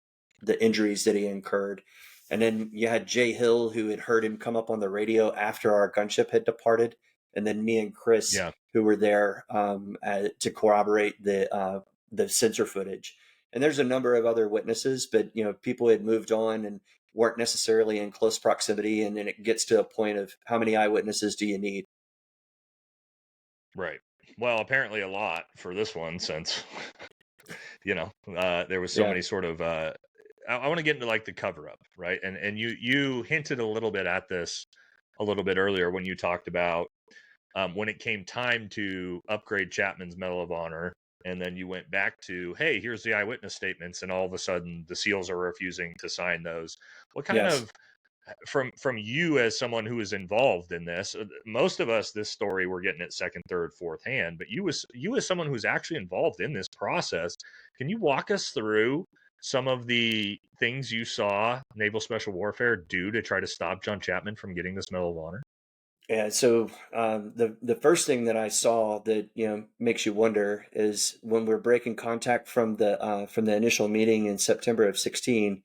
injuries that he incurred. And then you had Jay Hill, who had heard him come up on the radio after our gunship had departed, and then me and Chris, who were there to corroborate the sensor footage. And there's a number of other witnesses, but people had moved on and weren't necessarily in close proximity. And then it gets to a point of, how many eyewitnesses do you need? Right. Well, apparently a lot for this one, since there was so many sort of I want to get into like the cover up, right? And you hinted a little bit at this a little bit earlier when you talked about when it came time to upgrade Chapman's Medal of Honor, and then you went back to, hey, here's the eyewitness statements, and all of a sudden the SEALs are refusing to sign those. What kind of, from you as someone who is involved in this, most of us, this story, we're getting it second, third, fourth hand, but you as someone who's actually involved in this process, can you walk us through some of the things you saw Naval Special Warfare do to try to stop John Chapman from getting this Medal of Honor? Yeah, so the first thing that I saw that makes you wonder is, when we're breaking contact from the initial meeting in September of 2016,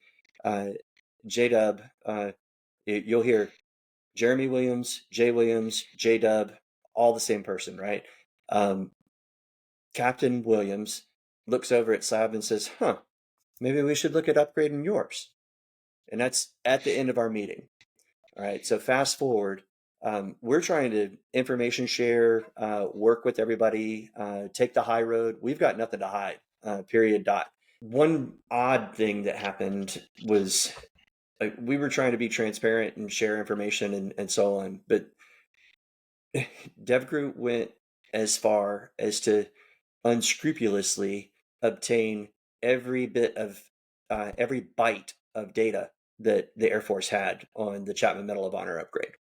J-Dub, you'll hear Jeremy Williams, Jay Williams, J-Dub, all the same person, right? Captain Williams looks over at Slab and says, maybe we should look at upgrading yours. And that's at the end of our meeting. All right, so fast forward. We're trying to information share, work with everybody, take the high road. We've got nothing to hide, period, dot. One odd thing that happened was, like, we were trying to be transparent and share information and so on, but DevGroup went as far as to unscrupulously obtain every byte of data that the Air Force had on the Chapman Medal of Honor upgrade.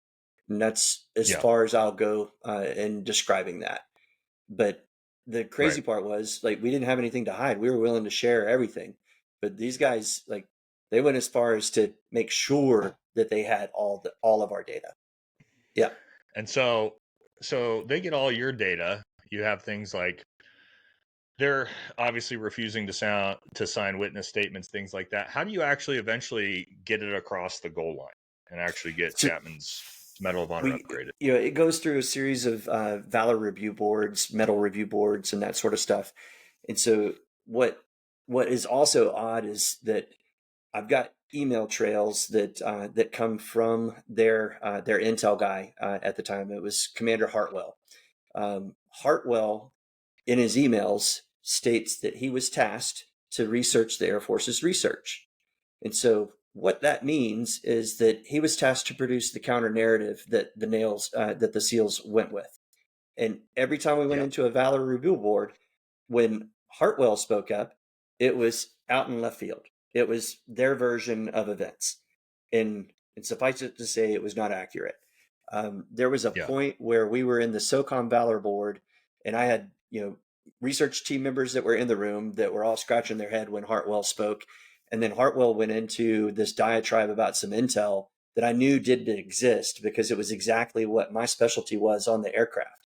And that's as far as I'll go in describing that. But the crazy part was, like, we didn't have anything to hide. We were willing to share everything. But these guys, like, they went as far as to make sure that they had all of our data. Yeah. And so they get all your data. You have things like, they're obviously refusing to sign witness statements, things like that. How do you actually eventually get it across the goal line and actually get Chapman's Medal of Honor upgraded? It goes through a series of Valor review boards, medal review boards, and that sort of stuff. And so what is also odd is that I've got email trails that come from their intel guy at the time. It was Commander Hartwell. Hartwell, in his emails, states that he was tasked to research the Air Force's research. And so what that means is that he was tasked to produce the counter narrative that the SEALs went with. And every time we went into a Valor review board, when Hartwell spoke up, it was out in left field. It was their version of events. And suffice it to say, it was not accurate. There was a point where we were in the SOCOM Valor board, and I had, research team members that were in the room that were all scratching their head when Hartwell spoke. And then Hartwell went into this diatribe about some intel that I knew didn't exist because it was exactly what my specialty was on the aircraft.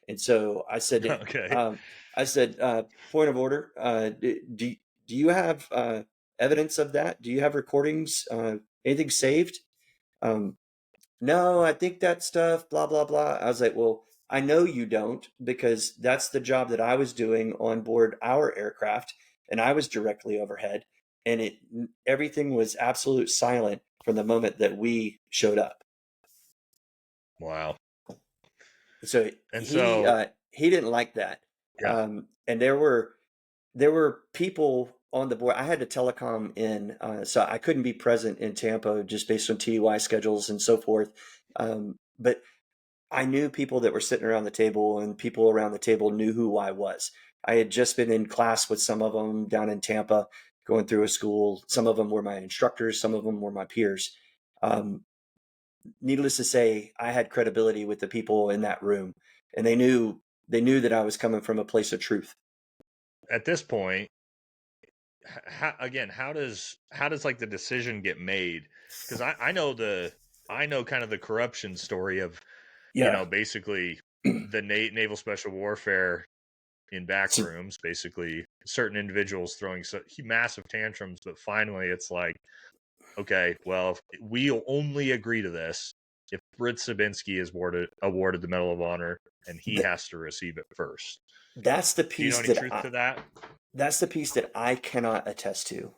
And so I said, point of order, do you have evidence of that? Do you have recordings, anything saved? No, I think that stuff, blah, blah, blah. I was like, well, I know you don't, because that's the job that I was doing on board our aircraft, and I was directly overhead, and everything was absolute silent from the moment that we showed up. Wow. So he didn't like that. And there were people on the board. I had to telecom in, so I couldn't be present in Tampa just based on TDY schedules and so forth. But I knew people that were sitting around the table, and people around the table knew who I was. I had just been in class with some of them down in Tampa, going through a school. Some of them were my instructors. Some of them were my peers. Needless to say, I had credibility with the people in that room, and they knew that I was coming from a place of truth. At this point, how does like the decision get made? Because I know kind of the corruption story of, basically the naval special warfare in back rooms, basically certain individuals throwing massive tantrums, but finally it's like, okay, well, we'll only agree to this if Britt Sabinski is awarded the Medal of Honor, and he has to receive it first. That's the piece. Do you know any truth to that? That's the piece that I cannot attest to.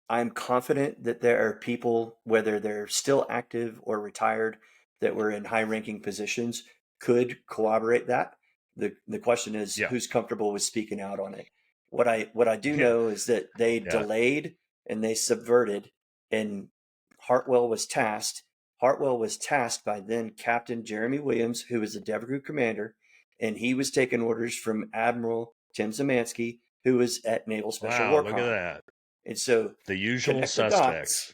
I'm confident that there are people, whether they're still active or retired, that were in high-ranking positions, could corroborate that. The question is, who's comfortable with speaking out on it? What I do know is that they delayed and they subverted, and Hartwell was tasked. Hartwell was tasked by then Captain Jeremy Williams, who was the DevGroup commander, and he was taking orders from Admiral Tim Zemansky, who was at Naval Special War Command. Look at that. And so the usual suspects.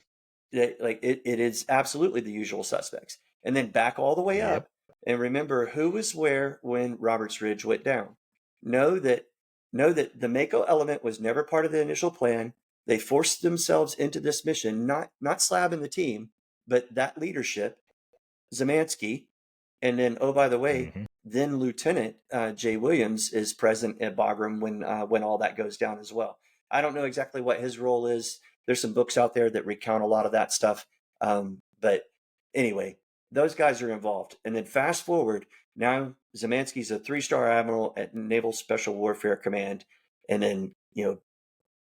It is absolutely the usual suspects. And then back all the way up and remember who was where when Roberts Ridge went down. Know that the Mako element was never part of the initial plan. They forced themselves into this mission, not Slab and the team, but that leadership, Zemansky. And then, oh, by the way, then Lieutenant Jay Williams is present at Bagram when all that goes down as well. I don't know exactly what his role is. There's some books out there that recount a lot of that stuff. But anyway, those guys are involved. And then fast forward, now Zemansky's a 3-star admiral at Naval Special Warfare Command. And then,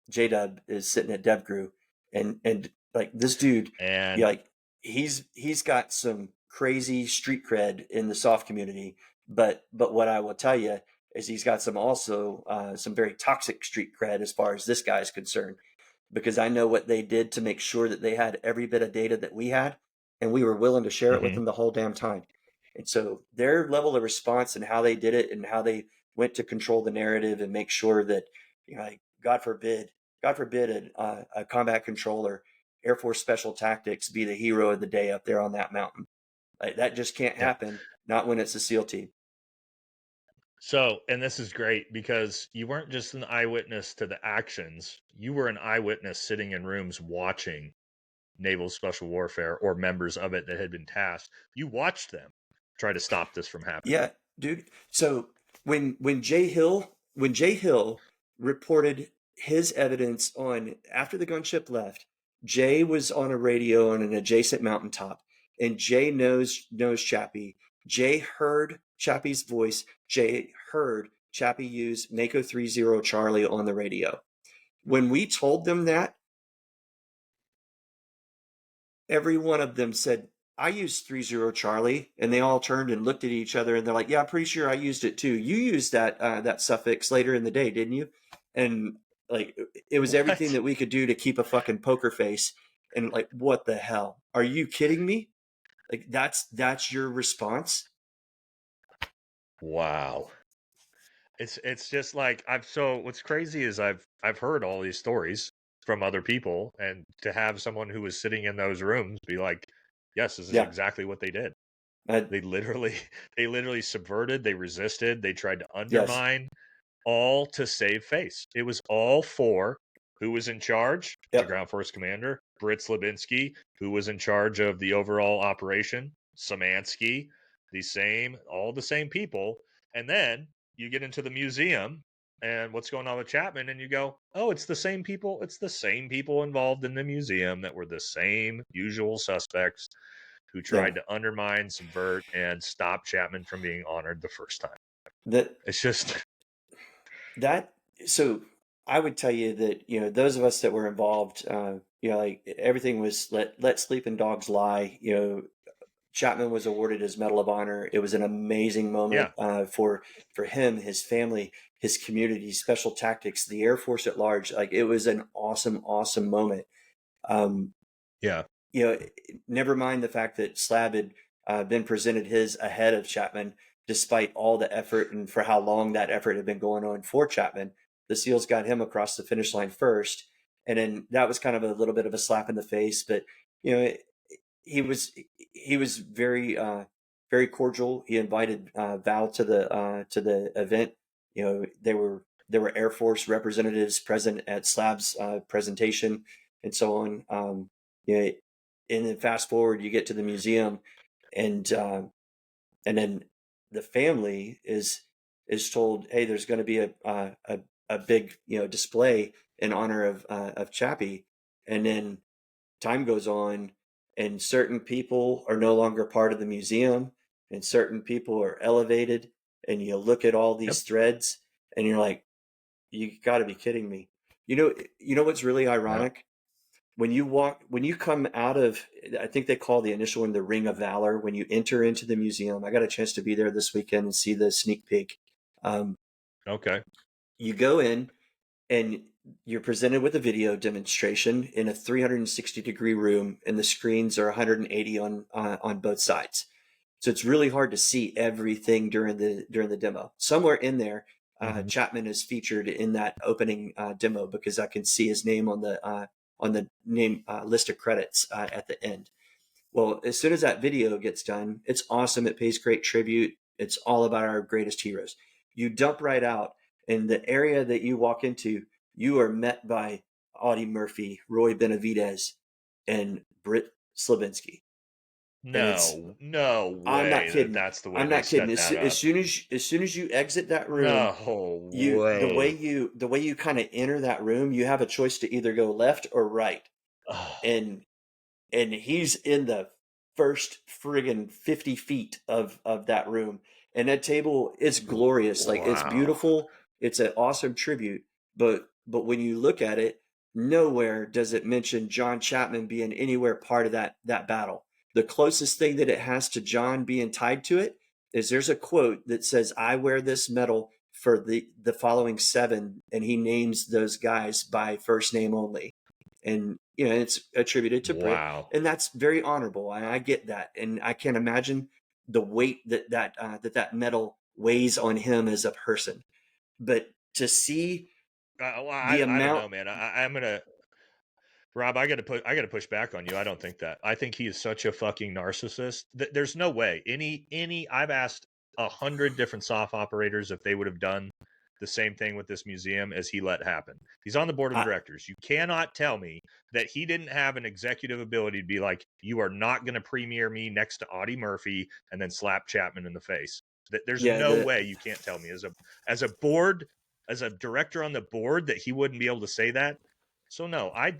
J-Dub is sitting at DevGru. And like this dude, and he's got some crazy street cred in the soft community. But what I will tell you is he's got some very toxic street cred as far as this guy is concerned, because I know what they did to make sure that they had every bit of data that we had, and we were willing to share it with them the whole damn time. And so their level of response and how they did it and how they went to control the narrative and make sure that, God forbid a combat controller, Air Force Special Tactics be the hero of the day up there on that mountain. Like, that just can't happen, not when it's a SEAL team. So, and this is great because you weren't just an eyewitness to the actions. You were an eyewitness sitting in rooms watching Naval Special Warfare or members of it that had been tasked. You watched them try to stop this from happening. Yeah, dude. So when Jay Hill reported his evidence on after the gunship left, Jay was on a radio on an adjacent mountaintop, and Jay knows Chappie. Jay heard Chappie's voice. Jay heard Chappie use Mako 30 Charlie on the radio. When we told them that, every one of them said, I used 30 Charlie, and they all turned and looked at each other, and they're like, yeah, I'm pretty sure I used it too. You used that suffix later in the day, didn't you? And like, it was everything that we could do to keep a fucking poker face. And like, what the hell? Are you kidding me? Like, that's your response? Wow. It's just like what's crazy is I've heard all these stories from other people, and to have someone who was sitting in those rooms be like, yes, this is exactly what they did. They literally subverted, they resisted, they tried to undermine, all to save face. It was all for who was in charge, the ground force commander, Britt Slabinski, who was in charge of the overall operation, Samansky, all the same people. And then you get into the museum and what's going on with Chapman, and you go, oh, it's the same people. It's the same people involved in the museum that were the same usual suspects who tried to undermine, subvert, and stop Chapman from being honored the first time. It's just that. So I would tell you that, those of us that were involved, like everything was let sleeping dogs lie. Chapman was awarded his Medal of Honor. It was an amazing moment for him, his family, his community, special tactics, the Air Force at large. Like, it was an awesome, awesome moment. Never mind the fact that Slab had been presented his ahead of Chapman, despite all the effort and for how long that effort had been going on for Chapman. The SEALs got him across the finish line first, and then that was kind of a little bit of a slap in the face. But he was very very cordial. He invited Val to the event. There were Air Force representatives present at Slab's presentation and so on. And then fast forward, you get to the museum, and then the family is told, hey, there's going to be a big display in honor of Chappie. And then time goes on, and certain people are no longer part of the museum, and certain people are elevated, and you look at all these threads, and you're like, you got to be kidding me. You know what's really ironic? When you come out of, I think they call the initial one the Ring of Valor, when you enter into the museum. I got a chance to be there this weekend and see the sneak peek. You go in, and you're presented with a video demonstration in a 360-degree room, and the screens are 180 on both sides. So it's really hard to see everything during the demo. Somewhere in there, Chapman is featured in that opening demo, because I can see his name on the name list of credits at the end. Well, as soon as that video gets done, it's awesome. It pays great tribute. It's all about our greatest heroes. You dump right out, in the area that you walk into, you are met by Audie Murphy, Roy Benevidez, and Britt Slabinski. No way. I'm not kidding. That's the way I'm not kidding. As soon as you exit that room, the way you kind of enter that room, you have a choice to either go left or right. And he's in the first friggin' 50 feet of that room. And that table is glorious. Like, it's beautiful. It's an awesome tribute. But when you look at it, nowhere does it mention John Chapman being anywhere part of that battle. The closest thing that it has to John being tied to it is there's a quote that says, I wear this medal for the following 7, and he names those guys by first name only. And it's attributed to Britt, and that's very honorable. And I get that, and I can't imagine the weight that medal weighs on him as a person. But to see I don't know, man. I'm gonna, Rob, I gotta push back on you. I don't think that. I think he is such a fucking narcissist. There's no way I've asked 100 different SOF operators if they would have done the same thing with this museum as he let happen. He's on the board of directors. You cannot tell me that he didn't have an executive ability to be like, you are not going to premiere me next to Audie Murphy and then slap Chapman in the face. There's no way you can't tell me as a director on the board that he wouldn't be able to say that. So no, I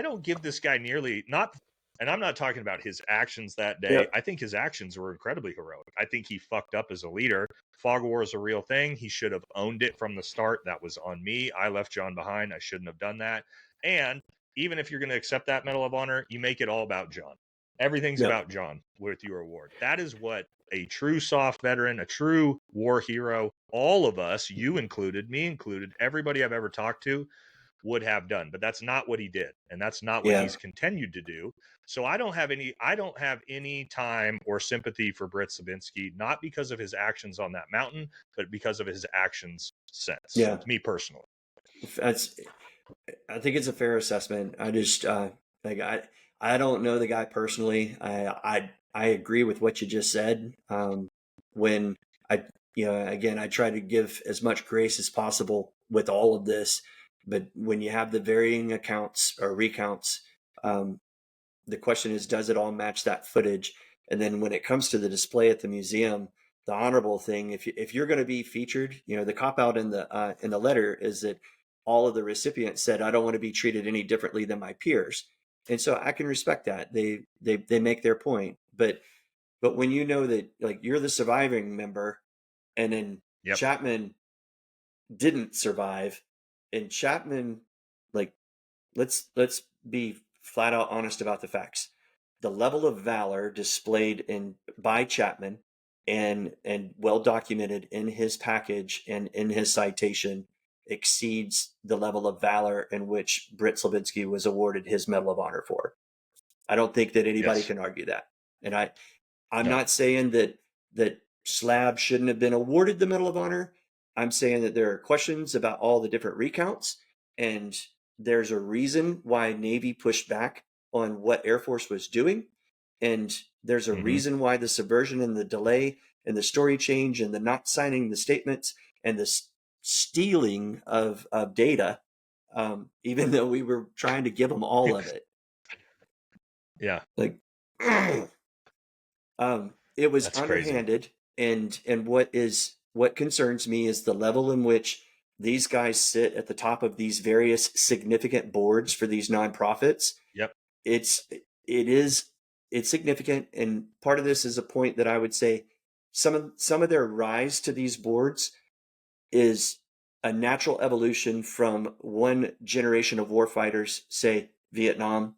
don't give this guy nearly, not And I'm not talking about his actions that day. Yep. I think his actions were incredibly heroic. I think he fucked up as a leader. Fog war is a real thing. He should have owned it from the start. That was on me. I left John behind. I shouldn't have done that. And even if you're going to accept that Medal of Honor, you make it all about John. Everything's Yep. about John with your award. That is what a true soft veteran, a true war hero, all of us, you included, me included, everybody I've ever talked to would have done. But that's not what he did, and that's not what Yeah. he's continued to do. So I don't have any time or sympathy for Britt Sabinski, not because of his actions on that mountain, but because of his actions since. Yeah. Me personally. I think it's a fair assessment. I just like I don't know the guy personally. I agree with what you just said. When I again I try to give as much grace as possible with all of this, but when you have the varying accounts or recounts, the question is, does it all match that footage? And then when it comes to the display at the museum, the honorable thing, if you're going to be featured, the cop out in the letter is that all of the recipients said, I don't want to be treated any differently than my peers. And so I can respect that. They make their point. But when you know that like you're the surviving member and then Yep. Chapman didn't survive, and Chapman, like, let's be flat out honest about the facts. The level of valor displayed by Chapman and well documented in his package and in his citation exceeds the level of valor in which Britt Slabinski was awarded his Medal of Honor for. I don't think that anybody Yes. can argue that. And I'm No. not saying that Slab shouldn't have been awarded the Medal of Honor. I'm saying that there are questions about all the different recounts, and there's a reason why Navy pushed back on what Air Force was doing. And there's a reason why the subversion and the delay and the story change and the not signing the statements and the stealing of data, even though we were trying to give them all of it. Yeah. Like, it was That's underhanded. And what concerns me is the level in which these guys sit at the top of these various significant boards for these nonprofits. Yep. It's significant. And part of this is a point that I would say some of their rise to these boards is a natural evolution from one generation of warfighters, say Vietnam,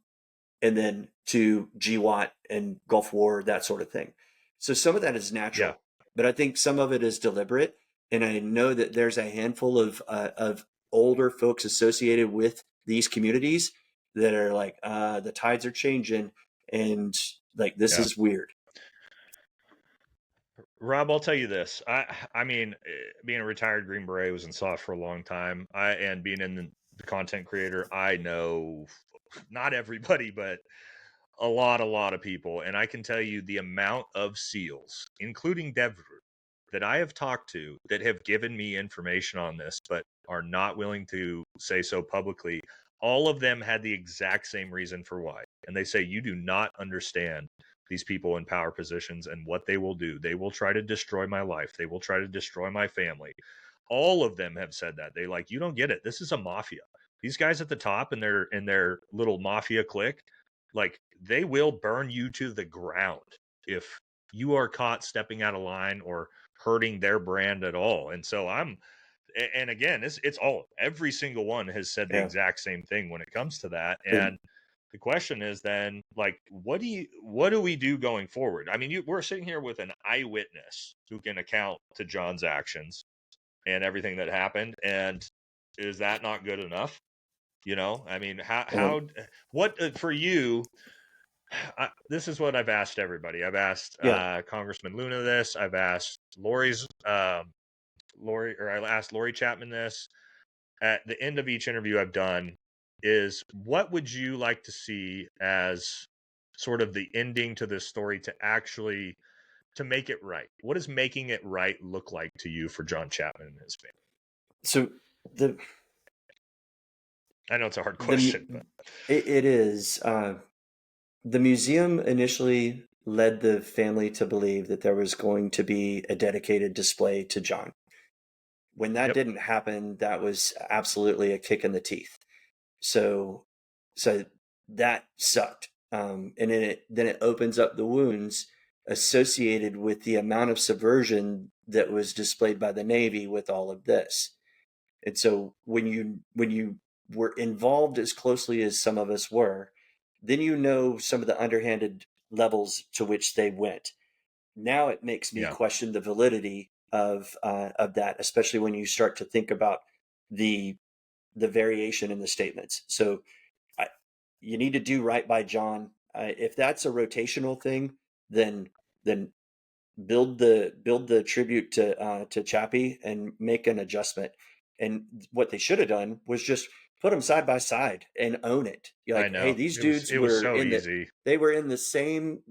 and then to GWAT and Gulf War, that sort of thing. So some of that is natural, but I think some of it is deliberate. And I know that there's a handful of older folks associated with these communities that are like, the tides are changing, and like this is weird. Rob, I'll tell you this. I mean, being a retired Green Beret, was in SOF for a long time. And being in the content creator, I know not everybody, but a lot of people. And I can tell you the amount of SEALs, including Devers, that I have talked to that have given me information on this, but are not willing to say so publicly. All of them had the exact same reason for why. And they say, you do not understand these people in power positions and what they will do. They will try to destroy my life. They will try to destroy my family. All of them have said that. They like, you don't get it. This is a mafia. These guys at the top in their little mafia clique, like, they will burn you to the ground if you are caught stepping out of line or hurting their brand at all. And so and again, it's all, every single one has said the exact same thing when it comes to that. And the question is then, like, what do we do going forward? I mean, we're sitting here with an eyewitness who can account to John's actions and everything that happened. And is that not good enough? I mean, what for you? This is what I've asked everybody. I've asked Congressman Luna this. I've asked I asked Lori Chapman this. At the end of each interview I've done is, what would you like to see as sort of the ending to this story to make it right? What does making it right look like to you for John Chapman and his family? So I know it's a hard question, but it is. The museum initially led the family to believe that there was going to be a dedicated display to John. When that didn't happen, that was absolutely a kick in the teeth. So that sucked. and then it opens up the wounds associated with the amount of subversion that was displayed by the Navy with all of this. And so when you were involved as closely as some of us were, then you know some of the underhanded levels to which they went. Now it makes me Yeah. question the validity of that, especially when you start to think about the variation in the statements. So you need to do right by John. If that's a rotational thing, then build the tribute to Chappie and make an adjustment. And what they should have done was just put them side by side and own it. You're I like, hey, know. these It was dudes it was were so in easy. they were in the same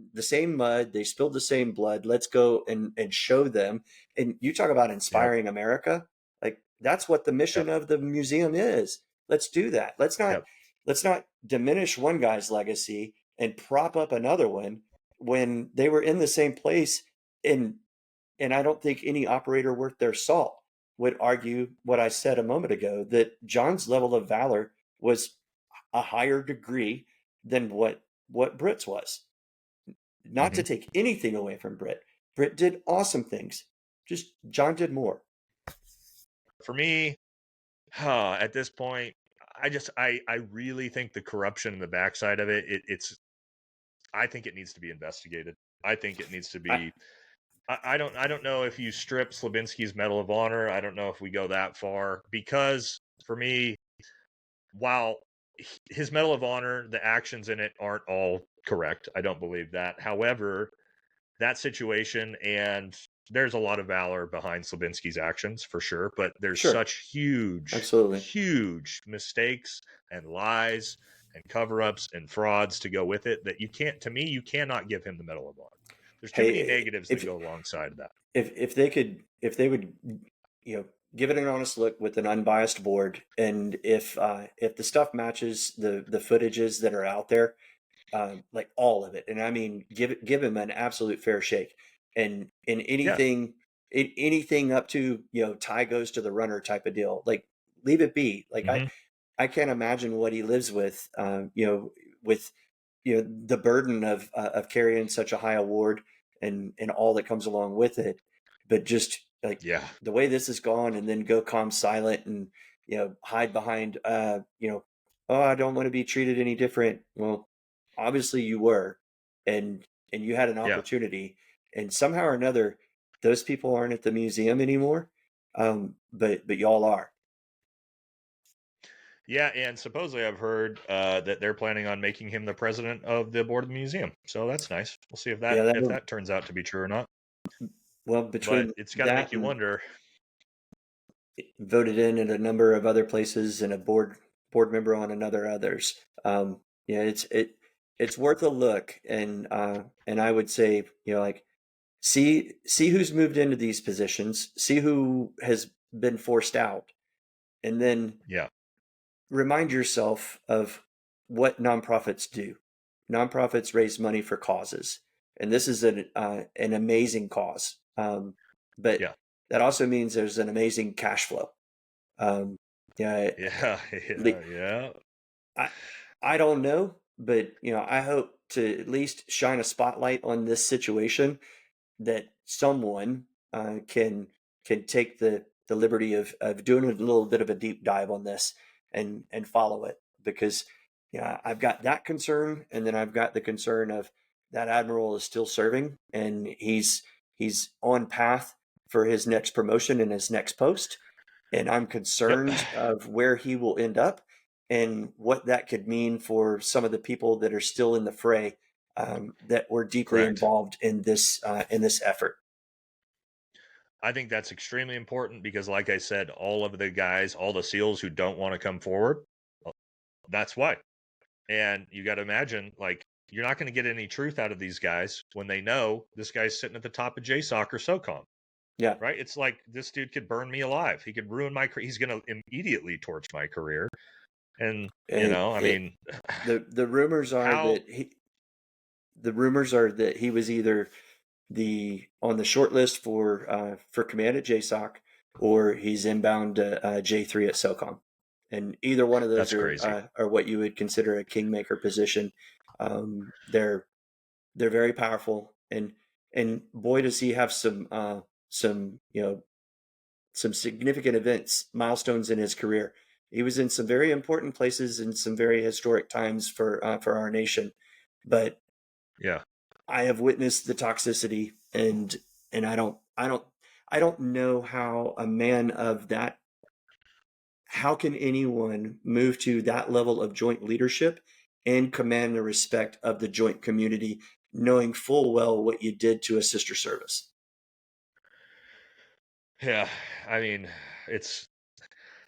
mud. They spilled the same blood. Let's go and show them. And you talk about Yep. inspiring America. Like that's what the mission Yep. of the museum is. Let's do that. Yep. Let's not diminish one guy's legacy and prop up another one when they were in the same place. And I don't think any operator worth their salt would argue what I said a moment ago, that John's level of valor was a higher degree than what Britt's was. Not to Mhm. take anything away from Britt. Britt did awesome things. Just John did more. For me, at this point, I really think the corruption in the backside of it's I think it needs to be investigated. I think it needs to I, be. I don't know if you strip Slabinski's Medal of Honor. I don't know if we go that far, because for me, while his Medal of Honor, the actions in it aren't all correct. I don't believe that. However, that situation, and there's a lot of valor behind Slabinski's actions for sure, but there's sure, such absolutely. huge mistakes and lies and cover-ups and frauds to go with it that you cannot give him the Medal of Honor. There's too many Hey, negatives that go alongside that. if they would, give it an honest look with an unbiased board, and if the stuff matches the footages that are out there, like all of it, and I mean give him an absolute fair shake, and in Yeah. anything up to tie goes to the runner type of deal, like leave it be. Like Hmm. I can't imagine what he lives with, with the burden of carrying such a high award and all that comes along with it. But just like Yeah. the way this has gone, and then go calm silent and hide behind oh, I don't want to be treated any different. Well, obviously you were, and you had an Yeah. opportunity, and somehow or another those people aren't at the museum anymore, but y'all are. Yeah, and supposedly I've heard that they're planning on making him the president of the board of the museum. So that's nice. We'll see Yeah, if that that turns out to be true or not. well, But between it's got to make that you and wonder. voted in at a number of other places, and a board member on another others. Yeah, it's worth a look, and I would say like see who's moved into these positions, see who has been forced out, and then Yeah. remind yourself of what nonprofits do. Nonprofits raise money for causes, and this is an amazing cause. But Yeah. that also means there's an amazing cash flow. Um, yeah, Yeah. Yeah. Yeah. I I don't know, but I hope to at least shine a spotlight on this situation, that someone can take the liberty of doing a little bit of a deep dive on this and follow it, because I've got that concern, and then I've got the concern of that admiral is still serving, and he's on path for his next promotion and his next post, and I'm Yep. concerned of where he will end up and what that could mean for some of the people that are still in the fray, that were deeply Correct. involved in this effort. I think that's extremely important because, like I said, all of the guys, all the SEALs who don't want to come forward, well, that's why. And you got to imagine, like, you're not going to get any truth out of these guys when they know this guy's sitting at the top of JSOC or SOCOM, Yeah, right? It's like this dude could burn me alive. He could ruin my career. He's going to immediately torch my career. And, I it mean, the rumors are how, that he was either the on the short list for command at JSOC, or he's inbound to J3 at SOCOM, and either one of those that's crazy. are what you would consider a kingmaker position. They're very powerful, and boy, does he have some some significant events, milestones in his career. He was in some very important places in some very historic times for our nation, but Yeah. I have witnessed the toxicity, and I don't know how a man of that, how can anyone move to that level of joint leadership and command the respect of the joint community, knowing full well what you did to a sister service? Yeah. I mean, it's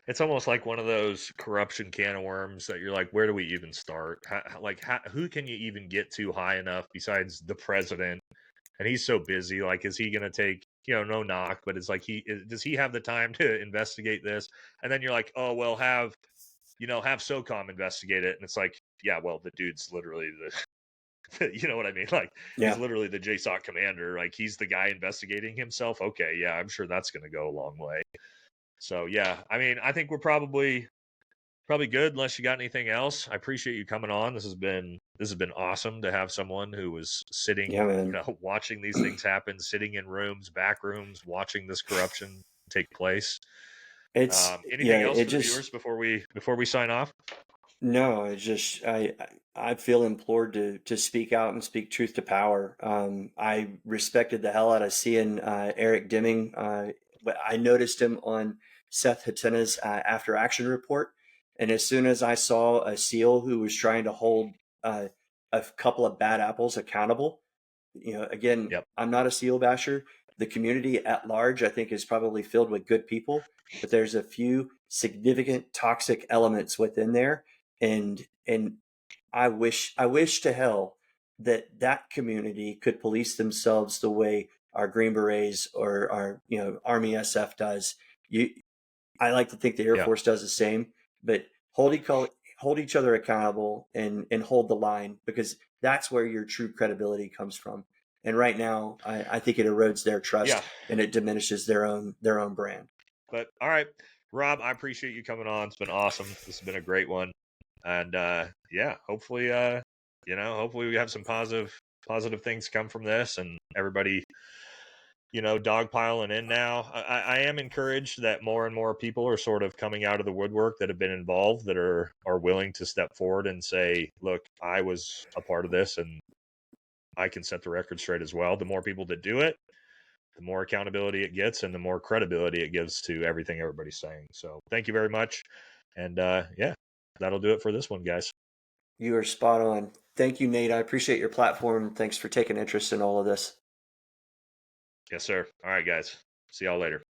it's almost like one of those corruption can of worms that you're like, where do we even start? Who can you even get to high enough besides the president? And he's so busy. Like, is he going to take, no knock, but it's like, does he have the time to investigate this? And then you're like, oh, well, have SOCOM investigate it. And it's like, yeah, well, the dude's literally you know what I mean? Like, he's Yeah, literally the JSOC commander. Like, he's the guy investigating himself. Okay. Yeah. I'm sure that's going to go a long way. So yeah, I mean, I think we're probably good unless you got anything else. I appreciate you coming on. This has been awesome to have someone who was yeah, sitting, man. watching these things happen, sitting in rooms, back rooms, watching this corruption take place. Yeah, Anything else it for the just, viewers before we sign off? no, it's just I feel implored to speak out and speak truth to power. I respected the hell out of seeing Eric Deming. But I noticed him on Seth Hatena's after action report, and as soon as I saw a SEAL who was trying to hold a couple of bad apples accountable, again, Yep. I'm not a SEAL basher. The community at large, I think, is probably filled with good people, but there's a few significant toxic elements within there, and I wish to hell that that community could police themselves the way our Green Berets or our Army SF does. You, I like to think the Air Yeah. Force does the same, but hold each other accountable and hold the line, because that's where your true credibility comes from. And right now, I think it erodes their Yeah. trust and it diminishes their own brand. But all right, Rob, I appreciate you coming on. It's been awesome. This has been a great one. And yeah, hopefully we have some positive things come from this, and everybody dogpiling in now. I am encouraged that more and more people are sort of coming out of the woodwork that have been involved, that are willing to step forward and say, look, I was a part of this and I can set the record straight as well. The more people that do it, the more accountability it gets and the more credibility it gives to everything everybody's saying. So thank you very much. And yeah, that'll do it for this one, guys. You are spot on. Thank you, Nate. I appreciate your platform. Thanks for taking interest in all of this. Yes, sir. All right, guys. See y'all later.